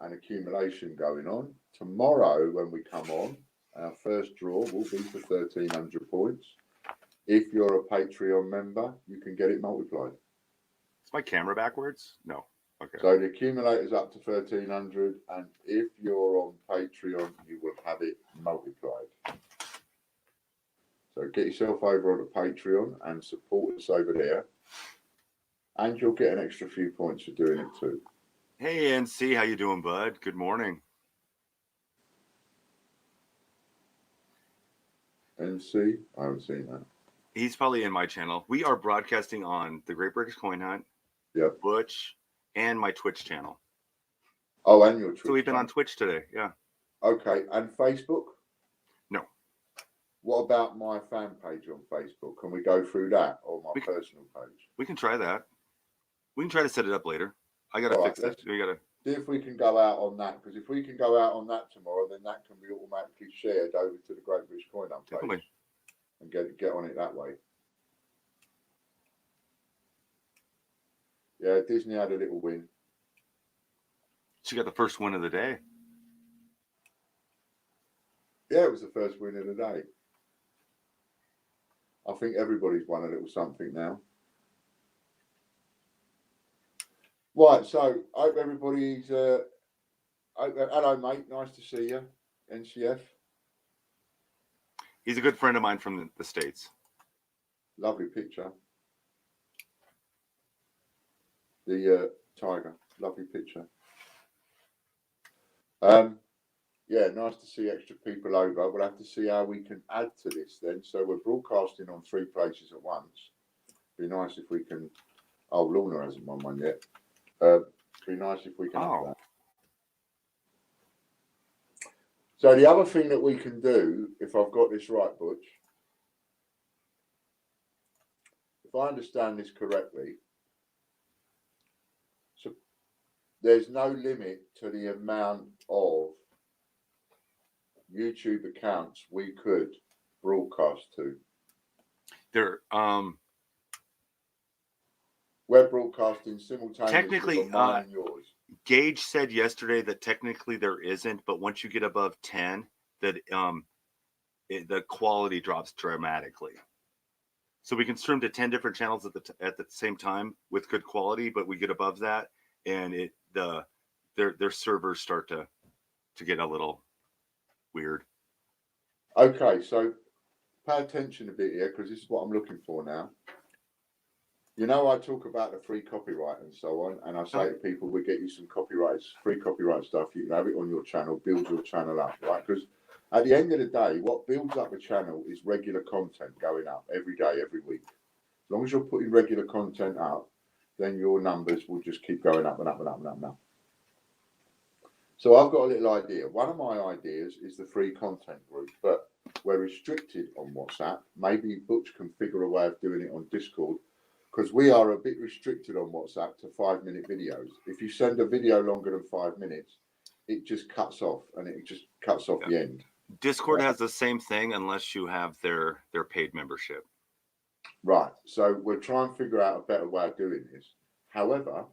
an accumulation going on. Tomorrow, when we come on, our first draw will be for 1,300 points. If you're a Patreon member, you can get it multiplied. Is my camera backwards? No. Okay. So the accumulator's up to 1,300, and if you're on Patreon, you will have it multiplied. So get yourself over onto Patreon and support us over there, and you'll get an extra few points for doing it too. Hey, NC, how you doing, bud? Good morning. NC? I haven't seen that. He's probably in my channel. We are broadcasting on the Great British Coin Hunt, Yep. Butch, and my Twitch channel. Oh, and your Twitch. So we've been on Twitch today, yeah. Okay, and Facebook? No. What about my fan page on Facebook? Can we go through that, or my personal page? We can try that. We can try to set it up later. I gotta fix it. We gotta see if we can go out on that, because if we can go out on that tomorrow, then that can be automatically shared over to the Great British Coin Hunt page. Definitely. And get on it that way. Yeah, Disney had a little win. She got the first win of the day. Yeah, it was the first win of the day. I think everybody's won a little something now. Right, so I hope everybody's. Hello, mate. Nice to see you, NCF. He's a good friend of mine from the States. Lovely picture. The tiger. Lovely picture. Yeah, nice to see extra people over. We'll have to see how we can add to this then. So we're broadcasting on 3 places at once. Be nice if we can. Oh, Lorna hasn't won one yet. Be nice if we can have that. So the other thing that we can do, if I've got this right, Butch, if I understand this correctly, so there's no limit to the amount of YouTube accounts we could broadcast to. We're broadcasting simultaneously technically, on mine and yours. Gage said yesterday that technically there isn't, but once you get above 10, that the quality drops dramatically. So we can stream to 10 different channels at the same time with good quality, but we get above that, and their servers start to get a little weird. Okay, so pay attention a bit here, because this is what I'm looking for now. You know, I talk about the free copyright and so on, and I say to people, we get you some copyrights, free copyright stuff. You can have it on your channel, build your channel up, right? Because at the end of the day, what builds up a channel is regular content going up every day, every week. As long as you're putting regular content up, then your numbers will just keep going up and up and up and up and up. So I've got a little idea. One of my ideas is the free content group, but we're restricted on WhatsApp. Maybe Butch can figure a way of doing it on Discord, because we are a bit restricted on WhatsApp to 5-minute videos. If you send a video longer than 5 minutes, it just cuts off, and it just cuts off the end. Discord has the same thing unless you have their paid membership. Right. So we'll try and figure out a better way of doing this. However,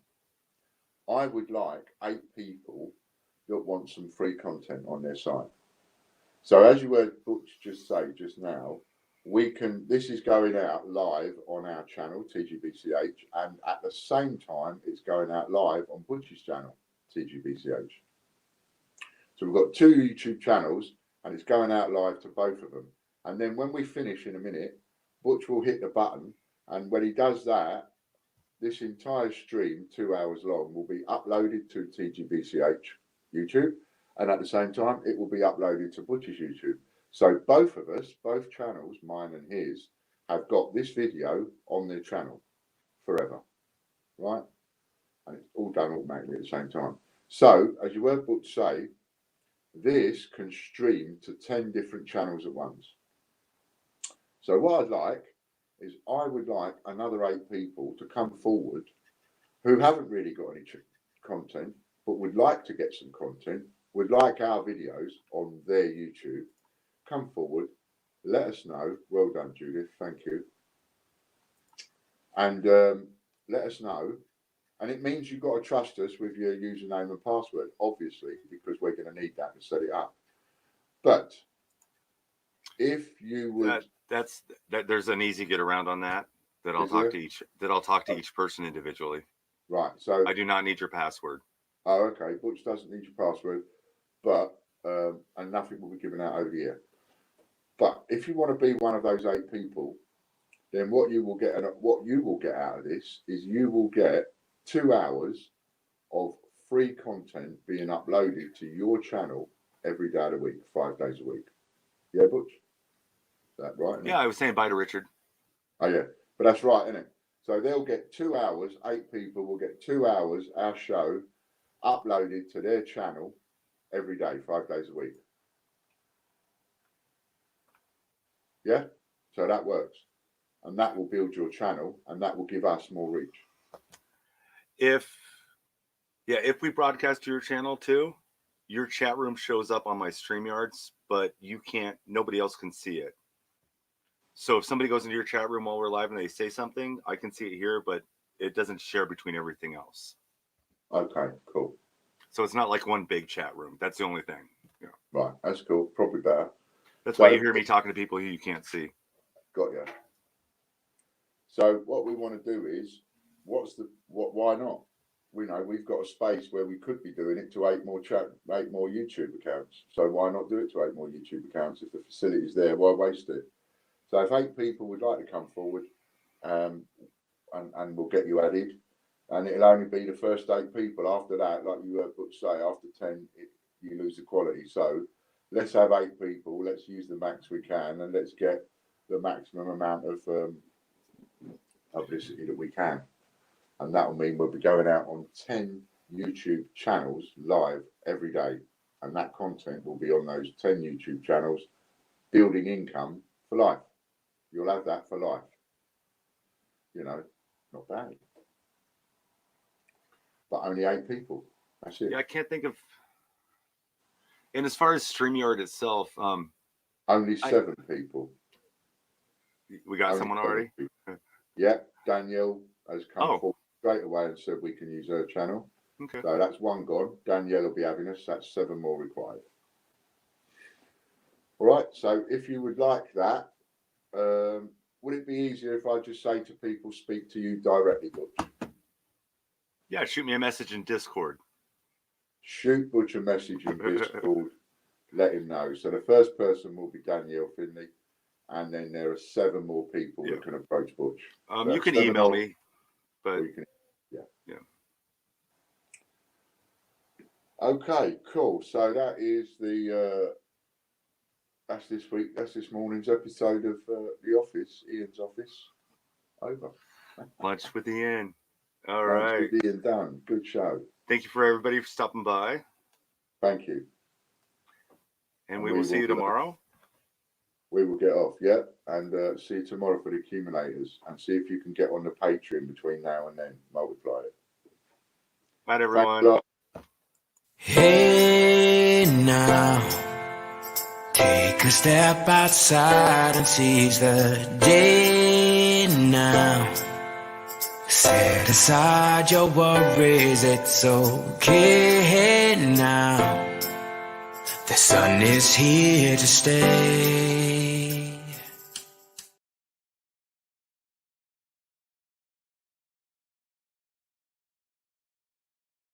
I would like 8 people that want some free content on their site. So as you heard Butch just say just now, this is going out live on our channel, TGBCH, and at the same time, it's going out live on Butch's channel, TGBCH. So we've got 2 YouTube channels, and it's going out live to both of them. And then when we finish in a minute, Butch will hit the button, and when he does that, this entire stream, 2 hours long, will be uploaded to TGBCH YouTube, and at the same time, it will be uploaded to Butch's YouTube. So both of us, both channels, mine and his, have got this video on their channel forever, right? And it's all done automatically at the same time. So, as you heard Butch say, this can stream to 10 different channels at once. So what I'd like is I would like another 8 people to come forward who haven't really got any content, but would like to get some content, would like our videos on their YouTube. Come forward, let us know. Well done, Judith. Thank you. And let us know. And it means you've got to trust us with your username and password, obviously, because we're going to need that to set it up. But if you would, there's an easy get around on that. I'll talk to each person individually. Right. So I do not need your password. Oh, okay. Butch doesn't need your password, but and nothing will be given out over the air. But if you want to be one of those 8 people, then what you will get out of this is you will get 2 hours of free content being uploaded to your channel every day of the week, 5 days a week. Yeah, Butch? Is that right? Yeah, I was saying bye to Richard. Oh, yeah. But that's right, isn't it? So they'll get 2 hours, 8 people will get 2 hours, our show, uploaded to their channel every day, 5 days a week. Yeah? So that works. And that will build your channel, and that will give us more reach. If we broadcast to your channel too, your chat room shows up on my StreamYards, but nobody else can see it. So if somebody goes into your chat room while we're live and they say something, I can see it here, but it doesn't share between everything else. Okay, cool. So it's not like one big chat room. That's the only thing. Yeah. Right, that's cool. Probably better. That's why you hear me talking to people who you can't see. Got you. So what we want to do is, why not? We know we've got a space where we could be doing it to 8 more YouTube accounts. So why not do it to 8 more YouTube accounts if the facility is there? Why waste it? So if 8 people would like to come forward, and we'll get you added, and it'll only be the first 8 people. After that, like you heard Butch say, after 10, you lose the quality. So let's have 8 people. Let's use the max we can, and let's get the maximum amount of publicity that we can. And that will mean we'll be going out on 10 YouTube channels live every day. And that content will be on those 10 YouTube channels, building income for life. You'll have that for life. You know, not bad. But only 8 people. That's it. Yeah, I can't think of. And as far as StreamYard itself, only 7 people. We got someone already? Yeah, Danielle has come forward straight away and said we can use her channel. Okay. So that's 1 gone. Danielle will be having us. That's 7 more required. All right. So if you would like that, would it be easier if I just say to people, speak to you directly, Butch? Yeah, shoot me a message in Discord. Shoot Butch a message in Discord. Let him know. So the first person will be Danielle Finley. And then there are 7 more people that can approach Butch. You can email me. But we can, yeah. Yeah. Okay, cool. So that is that's this morning's episode of The Office, Ian's Office. Over. Lunch with Ian. All Lunch right. with Ian done. Good show. Thank you for everybody for stopping by. Thank you. And we will see you tomorrow. We will get off, yeah, and see you tomorrow for the accumulators, and see if you can get on the Patreon between now and then. Multiply it. Bye, everyone. Hey now, take a step outside and seize the day now. Set aside your worries, it's okay now. The sun is here to stay.